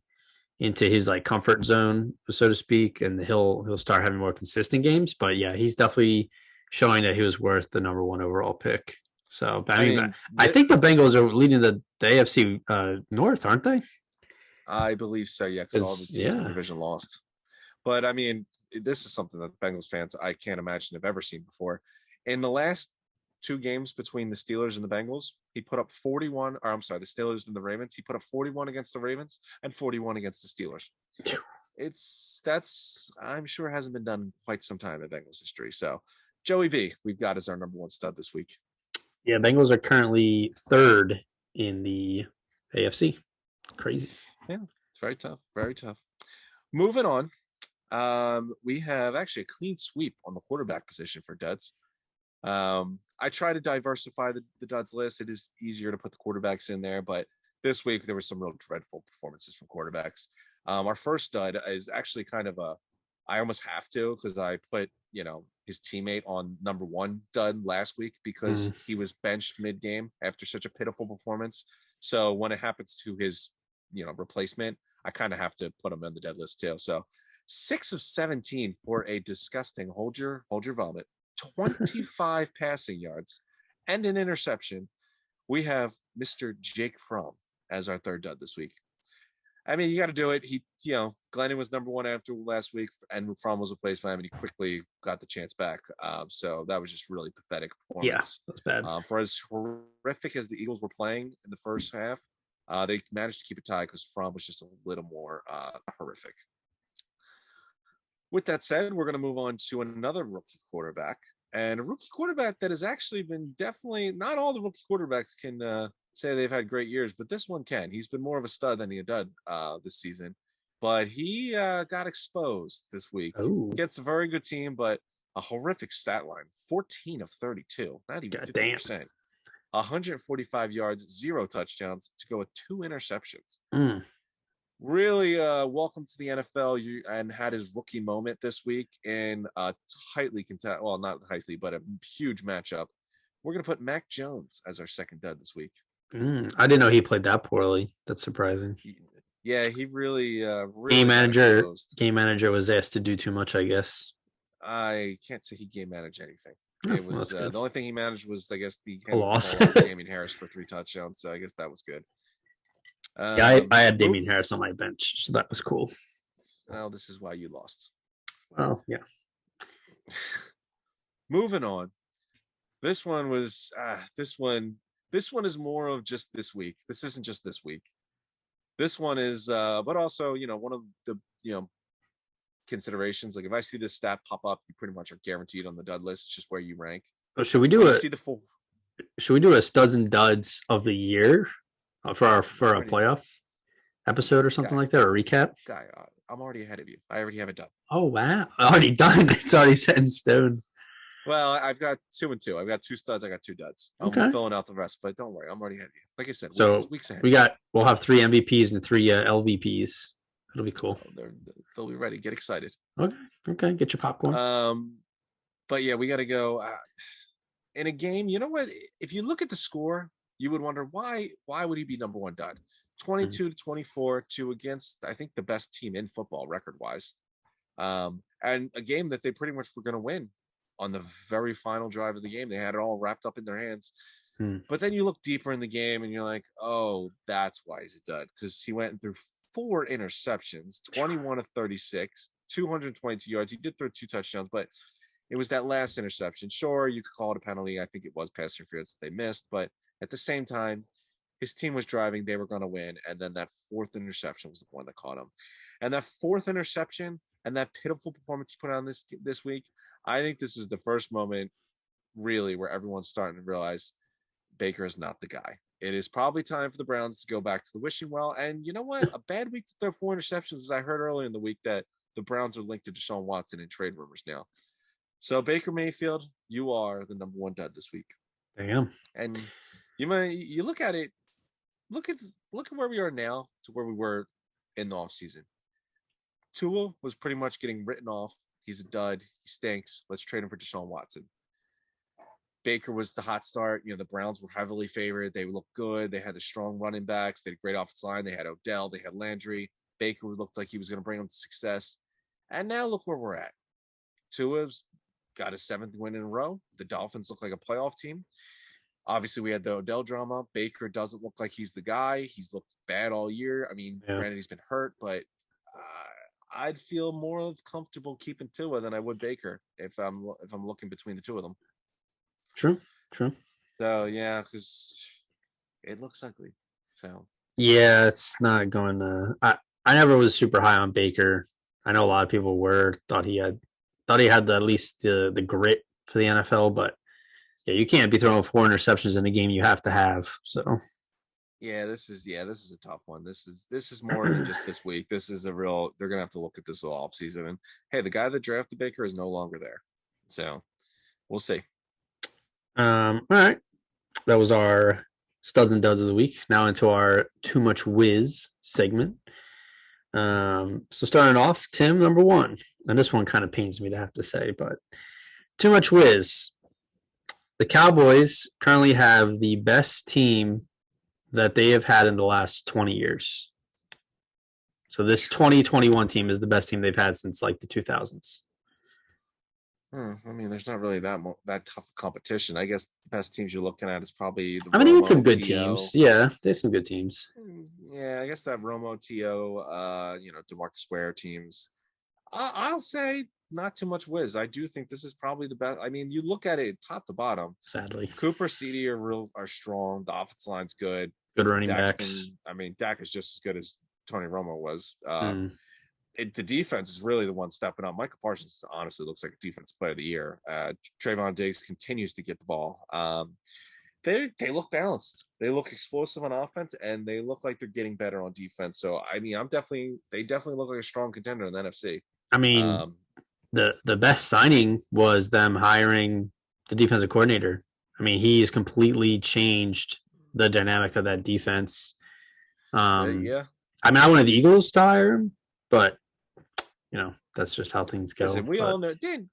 into his like comfort zone, so to speak, and he'll start having more consistent games. But yeah, he's definitely showing that he was worth the number one overall pick. So, I mean, I think the Bengals are leading the AFC North, aren't they? I believe so, yeah, because all the teams in the Yeah. division lost. But I mean, this is something that the Bengals fans I can't imagine have ever seen before. In the last two games between the Steelers and the Bengals, he put up 41. Or I'm sorry, the Steelers and the Ravens. He put up 41 against the Ravens and 41 against the Steelers. That's I'm sure hasn't been done in quite some time in Bengals history. So Joey B, we've got as our number one stud this week. Yeah, Bengals are currently third in the AFC. Crazy. Yeah, it's very tough. Very tough. Moving on. We have actually a clean sweep on the quarterback position for duds. I try to diversify the duds list. It is easier to put the quarterbacks in there, but this week there were some real dreadful performances from quarterbacks. Our first dud is actually kind of I almost have to because I put, his teammate on number one dud last week because he was benched mid-game after such a pitiful performance. So when it happens to his, replacement, I kind of have to put him on the dead list too. So 6 of 17 for a disgusting hold your vomit, 25 passing yards and an interception. We have Mr. Jake Fromm as our third dud this week. I mean, you got to do it. Glennon was number one after last week, and Fromm was replaced by him, and he quickly got the chance back. So that was just really pathetic performance. Yeah, that's bad. For as horrific as the Eagles were playing in the first half, they managed to keep it tied because Fromm was just a little more horrific. With that said, we're going to move on to another rookie quarterback, and a rookie quarterback that has actually been definitely not all the rookie quarterbacks can say they've had great years, but this one can. He's been more of a stud than a dud this season, but he got exposed this week. Ooh. Gets a very good team, but a horrific stat line: 14 of 32, not even 50%. 145 yards, 0 touchdowns to go with 2 interceptions. Really welcome to the NFL and had his rookie moment this week in a tightly contested, well, not tightly, but a huge matchup. We're going to put Mac Jones as our second dud this week. I didn't know he played that poorly. That's surprising. Yeah, he really game manager was asked to do too much, I guess. I can't say he game managed anything. It was the only thing he managed was, I guess, the loss. Damian Harris for 3 touchdowns. So I guess that was good. Yeah, I had Damian Harris on my bench, so that was cool. Well, this is why you lost. Well, yeah. Moving on. This one was this one is more of just this week. This isn't just this week. This one is but also, one of the, considerations. Like if I see this stat pop up, you pretty much are guaranteed on the dud list. It's just where you rank. Oh, should we do a studs and duds of the year for a playoff episode or something like that, or a recap? Guy, I'm already ahead of you. I already have it done. Oh wow, already done. It's already set in stone. Well, I've got 2 and 2. I've got 2 studs. I got 2 duds. I'm filling out the rest, but don't worry, I'm already ahead of you. Like I said, so weeks ahead. We'll have 3 MVPs and 3 LVPs. It'll be cool. They'll be ready. Get excited. Okay. Get your popcorn. But yeah, we got to go in a game. You know what? If you look at the score, you would wonder why would he be number one dud? 22-24 to against, I think, the best team in football record wise, and a game that they pretty much were going to win on the very final drive of the game. They had it all wrapped up in their hands. But then you look deeper in the game and you're like, oh, that's why he's a dud, because he went through 4 interceptions, 21 of 36, 222 yards. He did throw 2 touchdowns, but it was that last interception. Sure, you could call it a penalty. I think it was pass interference that they missed, but at the same time, his team was driving. They were going to win, and then that 4th interception was the one that caught him. And that 4th interception and that pitiful performance he put on this week, I think this is the first moment, really, where everyone's starting to realize Baker is not the guy. It is probably time for the Browns to go back to the wishing well. And you know what? A bad week to throw 4 interceptions, as I heard earlier in the week that the Browns are linked to Deshaun Watson in trade rumors now. So Baker Mayfield, you are the number one dud this week. Damn. And you look at it, look at where we are now to where we were in the offseason. Tua was pretty much getting written off. He's a dud. He stinks. Let's trade him for Deshaun Watson. Baker was the hot start. The Browns were heavily favored. They looked good. They had the strong running backs. They had a great offensive line. They had Odell. They had Landry. Baker looked like he was going to bring them to success. And now look where we're at. Tua's got his 7th win in a row. The Dolphins look like a playoff team. Obviously, we had the Odell drama. Baker doesn't look like he's the guy. He's looked bad all year. I mean, granted, he's been hurt, but I'd feel more comfortable keeping Tua than I would Baker if I'm looking between the two of them. True. So yeah, because it looks ugly. So yeah, it's not going to. I never was super high on Baker. I know a lot of people thought he had at least the grit for the NFL, but yeah, you can't be throwing 4 interceptions in a game. You have to have. So yeah, this is a tough one. This is more than just this week. This is a real. They're gonna have to look at this all off season. And hey, the guy that drafted Baker is no longer there. So we'll see. All right, that was our studs and duds of the week. Now into our too much whiz segment. So starting off, Tim, number 1, and this one kind of pains me to have to say, but too much whiz. The Cowboys currently have the best team that they have had in the last 20 years. So this 2021 team is the best team they've had since like the 2000s. I mean, there's not really that tough competition. I guess the best teams you're looking at is probably the I mean, they had some good teams. Yeah, they had some good teams. Yeah, I guess that Romo, T.O., DeMarcus Ware teams. I'll say not too much whiz. I do think this is probably the best. I mean, you look at it top to bottom. Sadly, Cooper, CD are strong. The offense line's good. Good running backs. Dak is just as good as Tony Romo was. The defense is really the one stepping up. Michael Parsons honestly looks like a defense player of the year. Trayvon Diggs continues to get the ball. They look balanced. They look explosive on offense, and they look like they're getting better on defense. So I mean, they definitely look like a strong contender in the NFC. I mean, the best signing was them hiring the defensive coordinator. I mean, he's completely changed the dynamic of that defense. Yeah. I mean, I wanted the Eagles to hire him, but that's just how things go. Listen, we all know Dan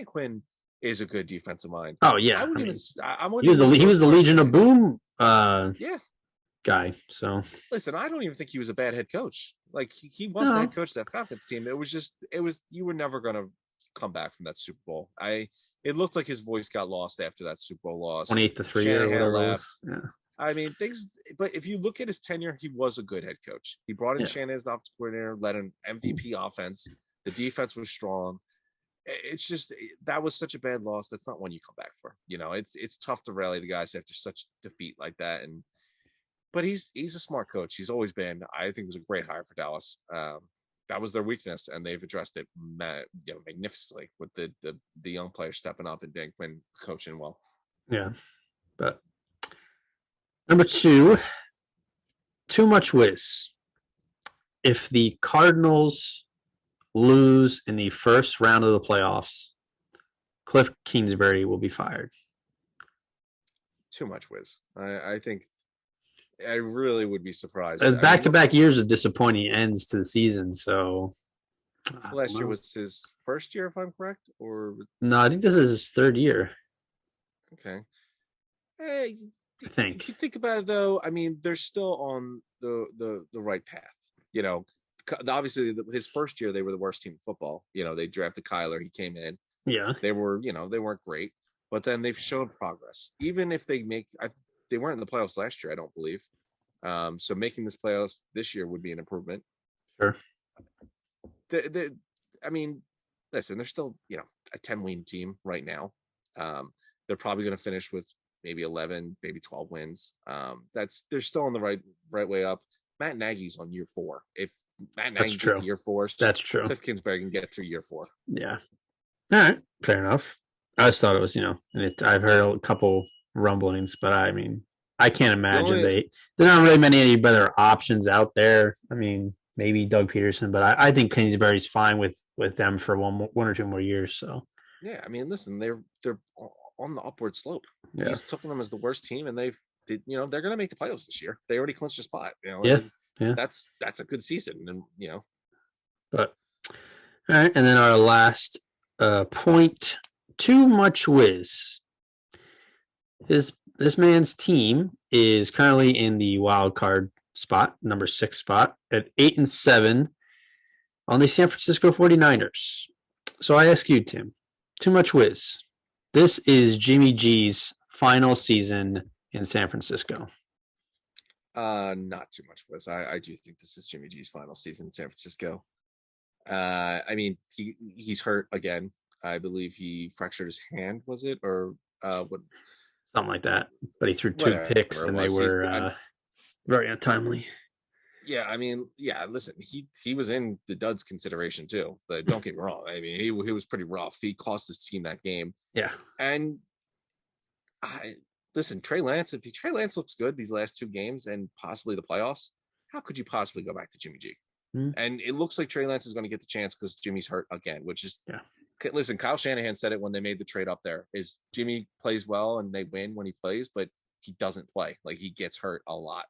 Quinn is a good defensive mind. Oh yeah, he was the Legion of Boom guy. So listen, I don't even think he was a bad head coach. Like he wasn't the head coach of that Falcons team. It was you were never gonna come back from that Super Bowl. It looked like his voice got lost after that Super Bowl loss. 28-3 or whatever it was. Yeah. I mean, but if you look at his tenure, he was a good head coach. He brought in Shanahan as the offensive coordinator, led an MVP offense. The defense was strong. It's just that was such a bad loss. That's not one you come back for. It's tough to rally the guys after such defeat like that. But he's a smart coach. He's always been. I think it was a great hire for Dallas. That was their weakness, and they've addressed it magnificently with the young players stepping up and Dan Quinn coaching well. Yeah, but number 2, too much whiz. If the Cardinals lose in the first round of the playoffs, Cliff Kingsbury will be fired. Too much whiz. I think I really would be surprised. It's back-to-back years of disappointing ends to the season. So last year was his first year, if I'm correct, or no? I think this is his 3rd year. Okay. Hey, I think if you think about it, though, I mean, they're still on the right path. Obviously, his first year they were the worst team in football. They drafted Kyler. He came in. Yeah. They were, they weren't great, but then they've shown progress. Even if they they weren't in the playoffs last year, I don't believe. So making this playoffs this year would be an improvement. Sure. I mean, listen, they're still, a 10-win team right now. They're probably going to finish with maybe 11, maybe 12 wins. They're still on the right way up. Matt Nagy's on year 4. If Matt Nagy gets to year 4, that's true. Cliff Kingsbury can get through year 4. Yeah. All right. Fair enough. I just thought it was, and I've heard a couple rumblings, but I mean, I can't imagine there aren't really any better options out there. I mean, maybe Doug Peterson, but I think Kingsbury's fine with them for one or two more years. So yeah, I mean, listen, they're on the upward slope. Yeah. He's took them as the worst team, and they're going to make the playoffs this year. They already clinched a spot. Yeah. That's a good season, and But all right, and then our last point: too much whiz. This man's team is currently in the wild card spot, number 6 spot, at 8-7 on the San Francisco 49ers. So I ask you, Tim, too much whiz. This is Jimmy G's final season in San Francisco. Not too much whiz. I do think this is Jimmy G's final season in San Francisco. I mean, he's hurt again. I believe he fractured his hand, was it? Or what? Something like that. But he threw two picks, and they were very untimely. Yeah, I mean, yeah. Listen, he was in the duds consideration too. Don't get me wrong. I mean, he was pretty rough. He cost his team that game. Yeah, and listen, Trey Lance. If Trey Lance looks good these last two games and possibly the playoffs, how could you possibly go back to Jimmy G? Mm-hmm. And it looks like Trey Lance is going to get the chance because Jimmy's hurt again, which is Listen, Kyle Shanahan said it when they made the trade up there. Is Jimmy plays well and they win when he plays, but he doesn't play. Like he gets hurt a lot.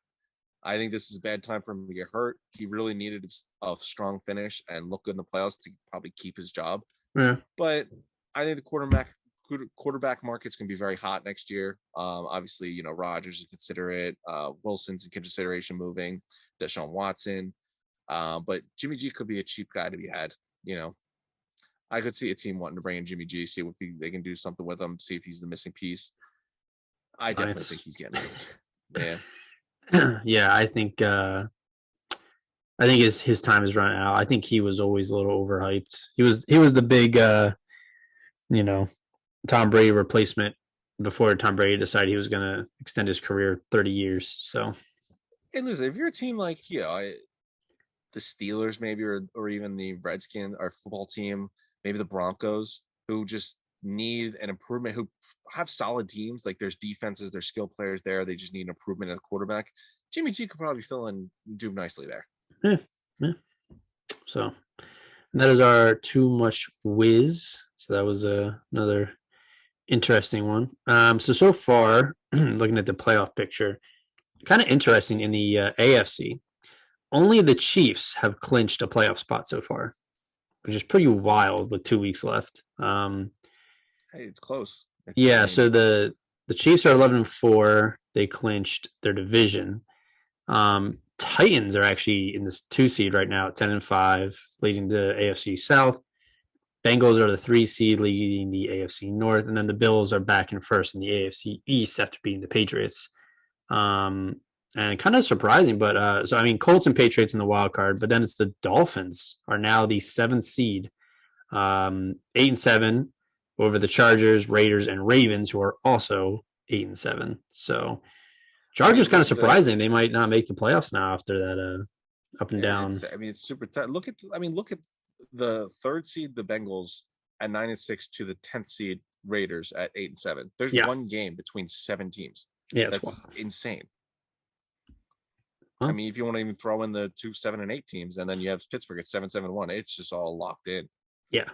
I think this is a bad time for him to get hurt. He really needed a strong finish and look good in the playoffs to probably keep his job. Yeah. But I think the quarterback market's going to be very hot next year. Obviously, Rodgers is considerate. Wilson's in consideration moving. Deshaun Watson. But Jimmy G could be a cheap guy to be had. I could see a team wanting to bring in Jimmy G, see if they can do something with him, see if he's the missing piece. I definitely think he's getting moved. Yeah. Yeah, I think his time is running out. I think he was always a little overhyped. He was the big Tom Brady replacement before Tom Brady decided he was going to extend his career 30 years. So, and listen, if you're a team like the Steelers, maybe, or even the Redskins, our football team, maybe the Broncos, who just need an improvement, who have solid teams, like there's defenses, there's skill players there. They just need an improvement at the quarterback. Jimmy G could probably fill in, do nicely there. Yeah. So, and that is our too much whiz. So that was another interesting one. So far, looking at the playoff picture, kind of interesting in the AFC. Only the Chiefs have clinched a playoff spot so far, which is pretty wild with 2 weeks left. Hey, it's close. So the Chiefs are 11-4. They clinched their division. Titans are actually in this 2 seed right now, 10-5, leading the AFC South. Bengals are the 3 seed, leading the AFC North, and then the Bills are back in first in the AFC East after beating the Patriots. And kind of surprising, but Colts and Patriots in the wild card, but then it's the Dolphins are now the 7th seed, 8-7 over the Chargers, Raiders, and Ravens, who are also 8-7. So Chargers kind of surprising. They might not make the playoffs now after that up and down. It's super tight. Look at the 3rd seed, the Bengals at 9-6 to the 10th seed Raiders at 8-7. There's one game between 7 teams. Yeah, that's insane. Huh? I mean, if you want to even throw in the 2 7-8 teams, and then you have Pittsburgh at 7-7-1, it's just all locked in. Yeah.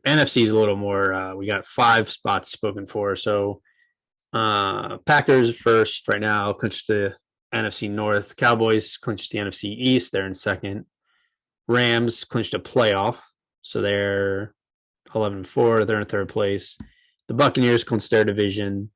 NFC is a little more. We got 5 spots spoken for. So Packers first right now, clinched the NFC North. Cowboys clinched the NFC East. They're in second. Rams clinched a playoff, so they're 11-4. They're in 3rd place. The Buccaneers clinched their division.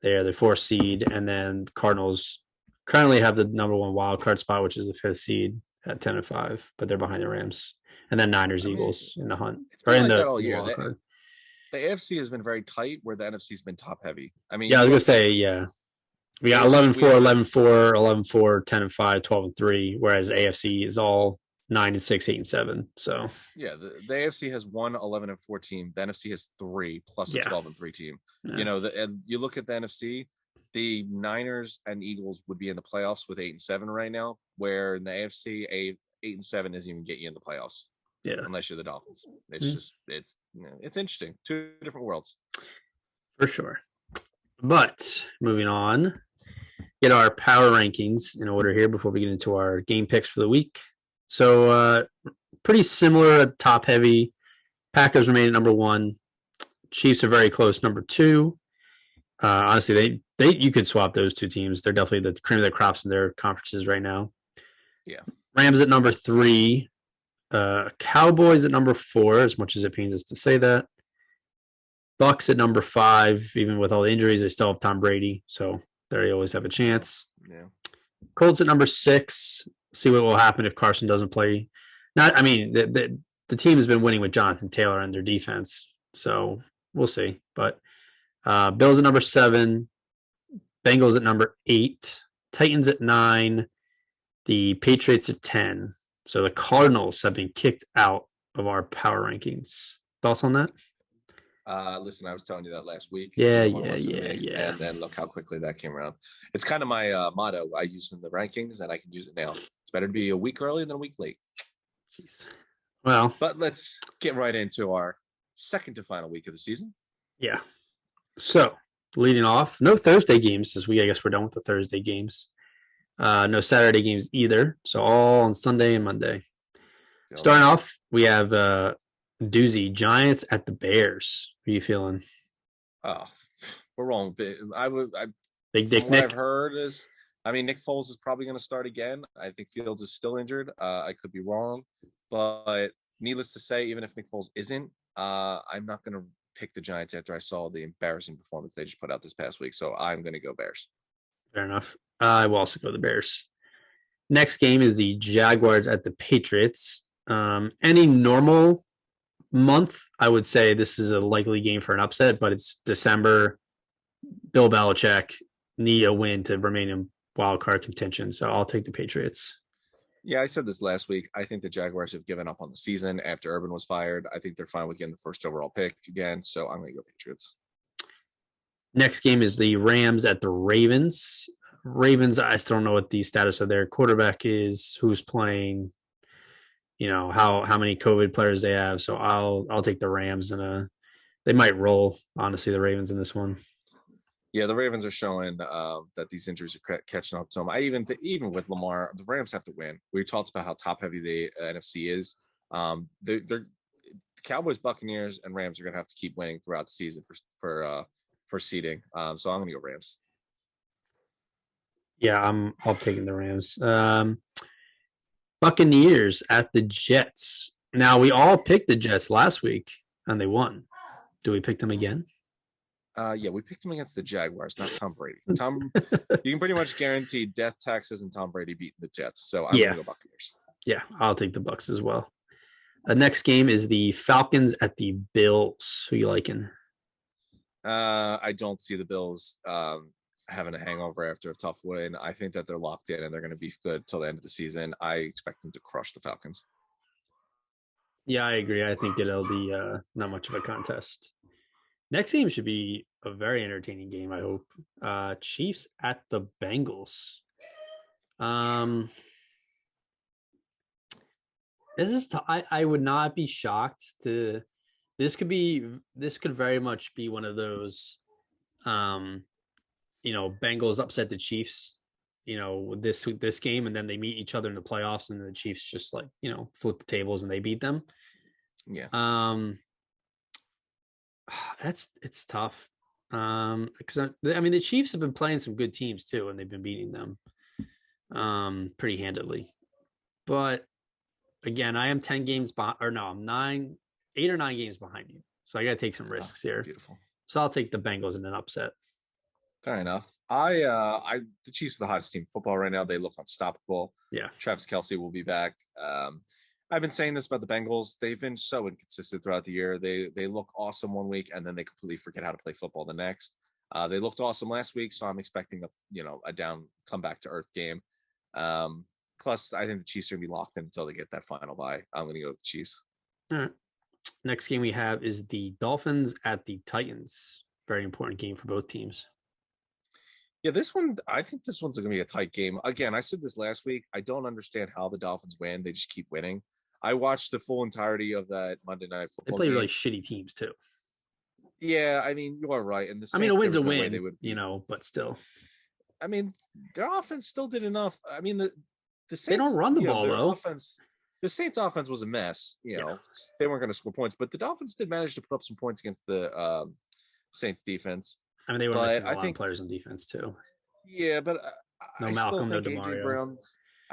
They're the 4th seed, and then Cardinals currently have the number 1 wild card spot, which is the 5th seed at 10-5, but they're behind the Rams. And then Niners, Eagles in the hunt. It's been like that all year. The AFC has been very tight, where the NFC has been top heavy. I mean, I was gonna say, we got 11-4, 11-4, 11-4, 10-5, 12-3, whereas AFC is all 9-6, 8-7. So the AFC has 1 11-4 team. The NFC has 3 plus a 12-3 team. Yeah. And you look at the NFC. The Niners and Eagles would be in the playoffs with 8-7 right now, where in the AFC, 8-7 doesn't even get you in the playoffs. Yeah, unless you're the Dolphins. It's it's interesting. 2 different worlds, for sure. But moving on, get our power rankings in order here before we get into our game picks for the week. So pretty similar, top heavy. Packers remain at number 1. Chiefs are very close, number 2. Honestly, they you could swap those 2 teams. They're definitely the cream of the crops in their conferences right now. Yeah. Rams at number 3. Cowboys at number 4, as much as it pains us to say that. Bucks at number 5. Even with all the injuries, they still have Tom Brady, so they always have a chance. Yeah. Colts at number 6. See what will happen if Carson doesn't play. the team has been winning with Jonathan Taylor and their defense, so we'll see. But Bills at number 7, Bengals at number 8, Titans at 9, the Patriots at 10. So the Cardinals have been kicked out of our power rankings. Thoughts on that? Listen, I was telling you that last week. Yeah. And then look how quickly that came around. It's kind of my motto I use in the rankings, and I can use it now. It's better to be a week early than a week late. Jeez. Well, but let's get right into our second to final week of the season. Yeah. So leading off, no Thursday games this week. I guess we're done with the Thursday games. No Saturday games either. So all on Sunday and Monday. Starting off, we have doozy Giants at the Bears. How are you feeling? Oh, we're wrong. Big Dick Nick. What I've heard is, Nick Foles is probably going to start again. I think Fields is still injured. I could be wrong, but needless to say, even if Nick Foles isn't, I'm not going to pick the Giants after I saw the embarrassing performance they just put out this past week. So I'm going to go Bears. Fair enough. I will also go the Bears. Next game is the Jaguars at the Patriots. Any normal month, I would say this is a likely game for an upset, but it's December. Bill Belichick need a win to remain in wild card contention, so I'll take the Patriots. Yeah, I said this last week. I think the Jaguars have given up on the season after Urban was fired. I think they're fine with getting the first overall pick again, so I'm going to go Patriots. Next game is the Rams at the Ravens. Ravens, I still don't know what the status of their quarterback is, who's playing, how many COVID players they have. So I'll take the Rams, and they might roll, honestly, the Ravens in this one. Yeah, the Ravens are showing that these injuries are catching up to them. Even with Lamar, the Rams have to win. We talked about how top heavy the NFC is. The Cowboys, Buccaneers, and Rams are going to have to keep winning throughout the season for seeding. So I'm going to go Rams. Yeah, I'll taking the Rams. Buccaneers at the Jets. Now, we all picked the Jets last week, and they won. Do we pick them again? Yeah, we picked them against the Jaguars, not Tom Brady. You can pretty much guarantee death taxes and Tom Brady beating the Jets. So I'm going to go Buccaneers. Yeah, I'll take the Bucs as well. The next game is the Falcons at the Bills. Who you liking? I don't see the Bills having a hangover after a tough win. I think that they're locked in and they're going to be good till the end of the season. I expect them to crush the Falcons. Yeah, I agree. I think it'll be not much of a contest. Next game should be a very entertaining game, I hope. Chiefs at the Bengals. This is I would not be shocked to this could very much be one of those Bengals upset the Chiefs, this game, and then they meet each other in the playoffs and the Chiefs just flip the tables and they beat them. Yeah. It's tough. Because the Chiefs have been playing some good teams too, and they've been beating them pretty handedly. But again, I am 10 games behind, or no, I'm 8 or 9 games behind you. So I got to take some risks here. Beautiful. So I'll take the Bengals in an upset. Fair enough. The Chiefs are the hottest team in football right now. They look unstoppable. Yeah. Travis Kelce will be back. I've been saying this about the Bengals. They've been so inconsistent throughout the year. They look awesome one week and then they completely forget how to play football the next. They looked awesome last week, so I'm expecting a down come back to earth game. Plus, I think the Chiefs are going to be locked in until they get that final bye. I'm going to go with the Chiefs. All right. Next game we have is the Dolphins at the Titans. Very important game for both teams. Yeah, I think this one's going to be a tight game. Again, I said this last week. I don't understand how the Dolphins win. They just keep winning. I watched the full entirety of that Monday Night Football. They play really shitty teams too. Yeah, you are right. And a win's a win, but still. Their offense still did enough. The Saints, they don't run the ball though. The Saints' offense was a mess. They weren't going to score points, but the Dolphins did manage to put up some points against the Saints defense. They were missing a lot of players on defense too. Yeah, but I still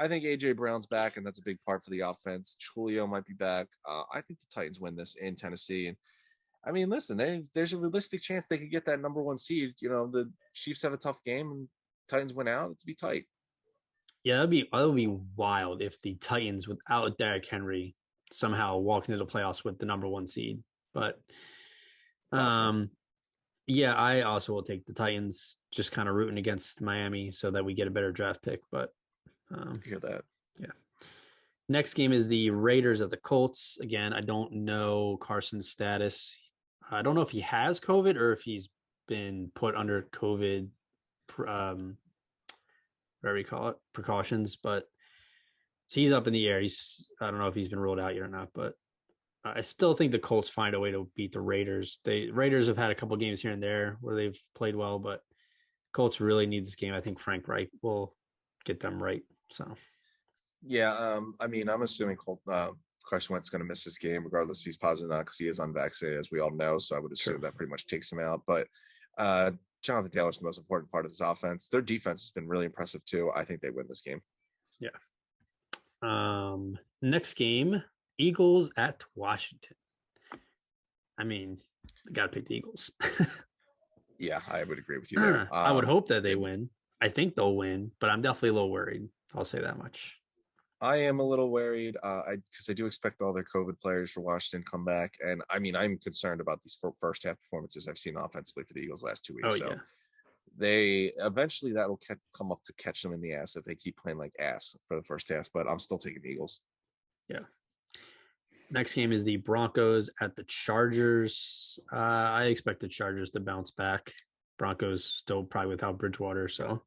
think AJ Brown's back, and that's a big part for the offense. Julio might be back. I think the Titans win this in Tennessee. And listen, there's a realistic chance they could get that number 1 seed. The Chiefs have a tough game, and Titans win out. It'd be tight. Yeah, that'd be wild if the Titans, without Derrick Henry, somehow walk into the playoffs with the number one seed. But Possible. yeah, I also will take the Titans, just kind of rooting against Miami so that we get a better draft pick. But I hear that. yeah. Next game is the Raiders at the Colts. Again, I don't know Carson's status. I don't know if he has COVID or if he's been put under COVID, whatever you call it, precautions. But so he's up in the air. I don't know if he's been ruled out yet or not, but I still think the Colts find a way to beat the Raiders. Raiders have had a couple games here and there where they've played well, but Colts really need this game. I think Frank Reich will get them right. So Yeah, I mean, I'm assuming Carson Wentz is going to miss this game, regardless if he's positive or not, because he is unvaccinated, as we all know. So I would assume that pretty much takes him out. But Jonathan Taylor's the most important part of this offense. Their defense has been really impressive too. I think they win this game. Yeah. Next game, Eagles at Washington. I mean, I got to pick the Eagles. Yeah, I would agree with you there. I would hope that they win. I think they'll win, but I'm definitely a little worried. I'll say that much. I am a little worried because I do expect all their COVID players for Washington come back. And I mean, I'm concerned about these first half performances I've seen offensively for the Eagles last 2 weeks. So they eventually that'll come up to catch them in the ass if they keep playing like ass for the first half. But I'm still taking the Eagles. Yeah. Next game is the Broncos at the Chargers. I expect the Chargers to bounce back. Broncos still probably without Bridgewater. So.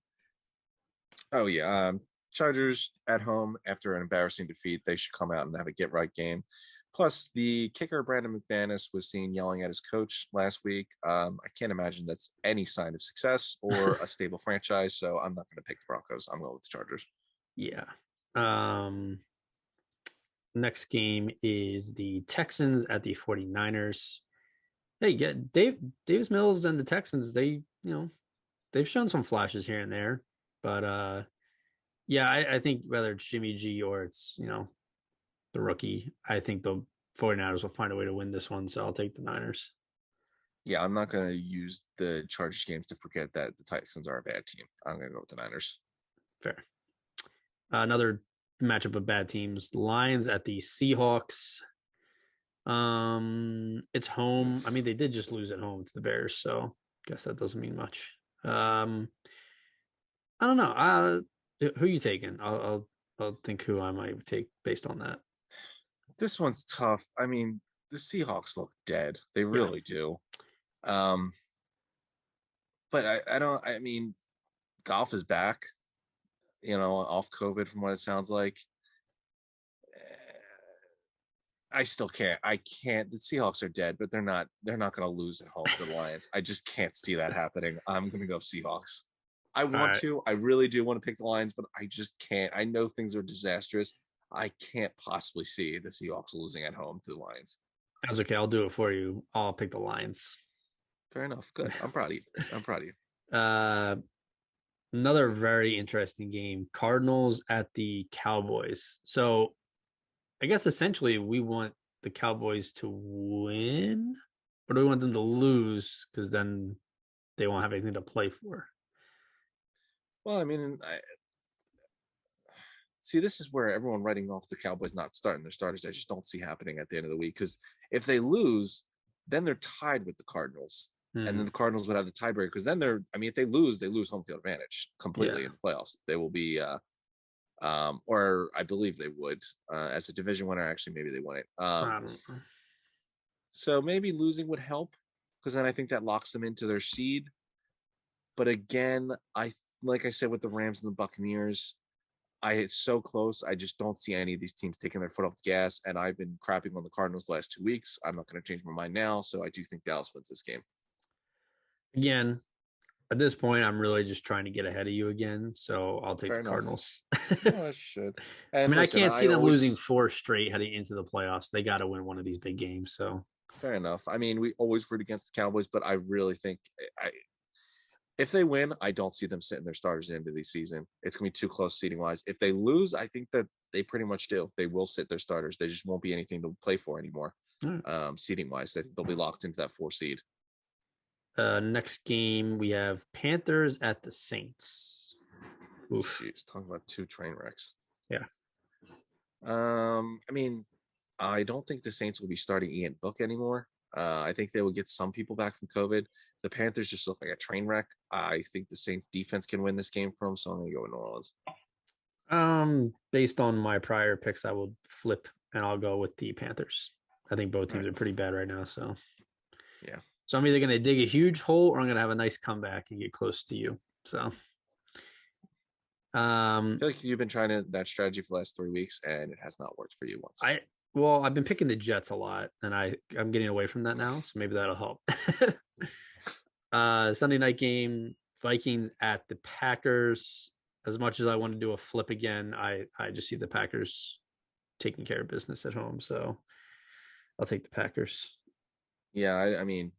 Oh, yeah. Chargers at home after an embarrassing defeat. They should come out and have a get-right game. Plus, the kicker, Brandon McManus, was seen yelling at his coach last week. I can't imagine that's any sign of success or a stable franchise, so I'm not going to pick the Broncos. I'm going with the Chargers. Yeah. Next game is the Texans at the 49ers. Hey, get Davis Mills and the Texans, they've shown some flashes here and there. But yeah, I think whether it's Jimmy G or it's, the rookie, I think the 49ers will find a way to win this one. So I'll take the Niners. Yeah, I'm not going to use the Chargers games to forget that the Texans are a bad team. I'm going to go with the Niners. Fair. Another matchup of bad teams. Lions at the Seahawks. It's home. I mean, they did just lose at home to the Bears, so I guess that doesn't mean much. I don't know. Who are you taking? I'll think who I might take based on that. This one's tough. I mean, the Seahawks look dead. They really do. But I mean, Goff is back, off COVID from what it sounds like. I still can't. The Seahawks are dead, but they're not going to lose at home to the Lions. I just can't see that happening. I'm going to go Seahawks. I really do want to pick the Lions, but I just can't. I know things are disastrous. I can't possibly see the Seahawks losing at home to the Lions. That's okay. I'll do it for you. I'll pick the Lions. Fair enough. Good. I'm proud of you. Another very interesting game. Cardinals at the Cowboys. So I guess essentially we want the Cowboys to win, or do we want them to lose? Because then they won't have anything to play for. Well, I mean, see, this is where everyone writing off the Cowboys not starting their starters, I just don't see happening at the end of the week. Because if they lose, then they're tied with the Cardinals. And then the Cardinals would have the tiebreaker. Because then if they lose home field advantage completely in the playoffs. They will be, or I believe they would, as a division winner. Actually, maybe they wouldn't. So maybe losing would help, because then I think that locks them into their seed. But again, like I said with the Rams and the Buccaneers, it's so close. I just don't see any of these teams taking their foot off the gas. And I've been crapping on the Cardinals the last 2 weeks. I'm not going to change my mind now. So I do think Dallas wins this game. Again, at this point, I'm really just trying to get ahead of you again. So I'll take the Cardinals. I should. And I can't see them losing 4 straight heading into the playoffs. They got to win one of these big games. So fair enough. I mean, we always root against the Cowboys, but I really think if they win, I don't see them sitting their starters into the season. It's going to be too close seating wise. If they lose, I think that they pretty much do. They will sit their starters. There just won't be anything to play for anymore. Seating wise, I think they'll be locked into that 4 seed. Next game, we have Panthers at the Saints. Oof. Jeez, talking about 2 train wrecks. Yeah. I mean, I don't think the Saints will be starting Ian Book anymore. I think they will get some people back from COVID. The Panthers just look like a train wreck. I think the Saints defense can win this game from, so I'm going to go with New Orleans. Based on my prior picks, I will flip and I'll go with the Panthers. I think both teams are pretty bad right now. So, yeah. So I'm either going to dig a huge hole or I'm going to have a nice comeback and get close to you. So, I feel like you've been trying that strategy for the last 3 weeks and it has not worked for you once. I've been picking the Jets a lot and I'm getting away from that now. So maybe that'll help. Sunday night game, Vikings at the Packers. As much as I want to do a flip again, I just see the Packers taking care of business at home. So I'll take the Packers. Yeah, I mean,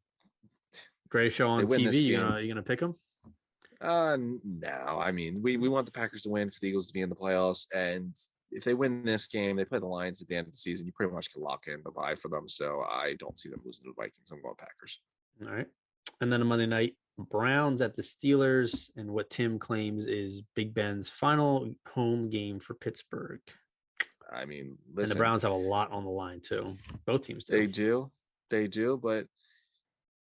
great show on TV. You gonna pick them? No. I mean, we want the Packers to win for the Eagles to be in the playoffs, and if they win this game, they play the Lions at the end of the season. You pretty much can lock in the bye for them. So I don't see them losing to the Vikings. I'm going Packers. All right, and then a Monday night. Browns at the Steelers, and what Tim claims is Big Ben's final home game for Pittsburgh. I mean, listen, and the Browns have a lot on the line too. Both teams do. They do, but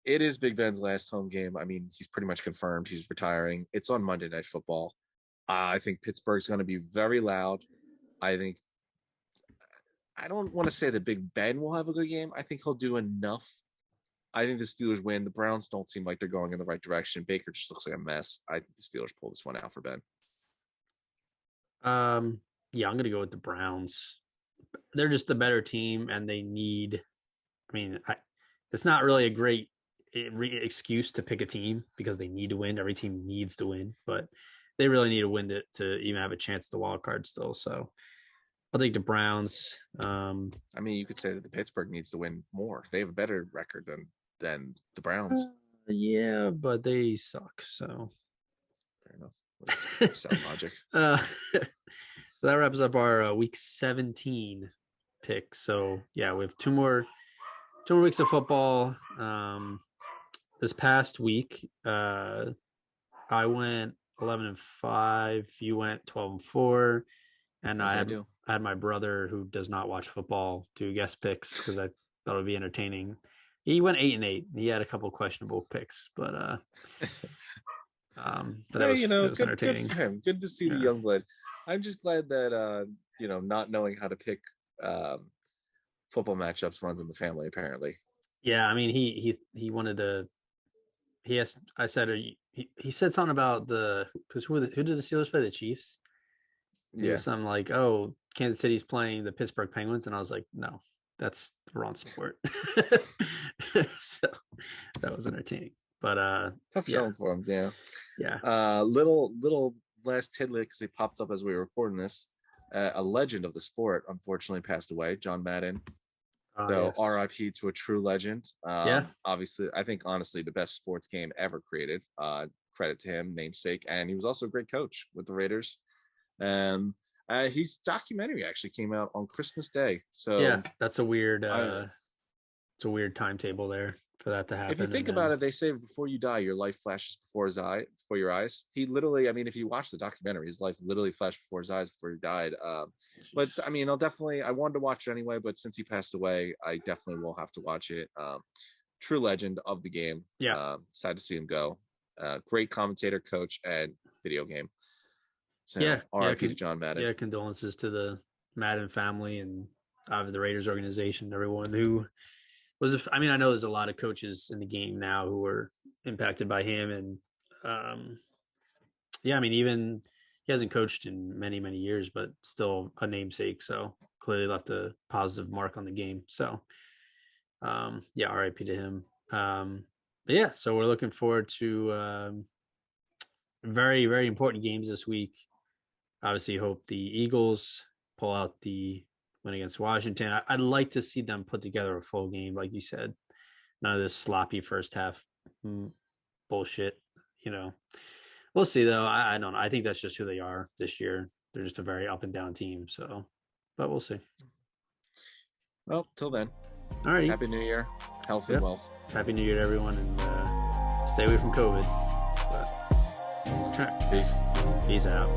it is Big Ben's last home game. I mean, he's pretty much confirmed he's retiring. It's on Monday Night Football. I think Pittsburgh's going to be very loud. I don't want to say that Big Ben will have a good game. I think he'll do enough. I think the Steelers win. The Browns don't seem like they're going in the right direction. Baker just looks like a mess. I think the Steelers pull this one out for Ben. Yeah, I'm going to go with the Browns. They're just a better team, and they need. I mean, it's not really a great excuse to pick a team because they need to win. Every team needs to win, but they really need to win to even have a chance to wild card still. So I'll take the Browns. I mean, you could say that the Pittsburgh needs to win more. They have a better record than the Browns. Yeah, but they suck. So fair enough. Sound logic. So that wraps up our week 17 pick. So yeah, we have two more weeks of football. This past week, I went 11-5. You went 12-4, and I had my brother who does not watch football do guest picks because I thought it would be entertaining. He went 8-8. He had a couple questionable picks, but that was entertaining. Good for him. Good to see the young blood. I'm just glad that not knowing how to pick football matchups runs in the family. Apparently, yeah. I mean, he wanted to. He asked. I said he said something about because who did the Steelers play? The Chiefs. Yeah. Something like, oh, Kansas City's playing the Pittsburgh Penguins, and I was like, no, that's the wrong sport. So that was entertaining, but tough showing for him. Yeah. Little last tidbit because it popped up as we were recording this. A legend of the sport unfortunately passed away, John Madden. So yes. RIP to a true legend. Obviously, I think honestly the best sports game ever created. Credit to him, namesake, and he was also a great coach with the Raiders. His documentary actually came out on Christmas Day. So yeah, that's a weird. It's a weird timetable there for that to happen. If you think about it, they say before you die, your life flashes before your eyes. He literally, I mean, if you watch the documentary, his life literally flashed before his eyes before he died. But I mean, I wanted to watch it anyway, but since he passed away, I definitely will have to watch it. True legend of the game. Yeah. Sad to see him go. Great commentator, coach, and video game. So RIP to John Madden. Yeah, condolences to the Madden family and the Raiders organization, everyone who was. I mean, I know there's a lot of coaches in the game now who were impacted by him, and I mean, even he hasn't coached in many, many years, but still a namesake. So clearly left a positive mark on the game. So RIP to him. But yeah, so we're looking forward to very, very important games this week. Obviously, hope the Eagles pull out the win against Washington. I'd like to see them put together a full game, like you said. None of this sloppy first half bullshit. We'll see though. I don't know. I think that's just who they are this year. They're just a very up and down team. So, but we'll see. Well, till then. All right. Happy New Year, health and wealth. Happy New Year to everyone, and stay away from COVID. But... Peace. Peace out.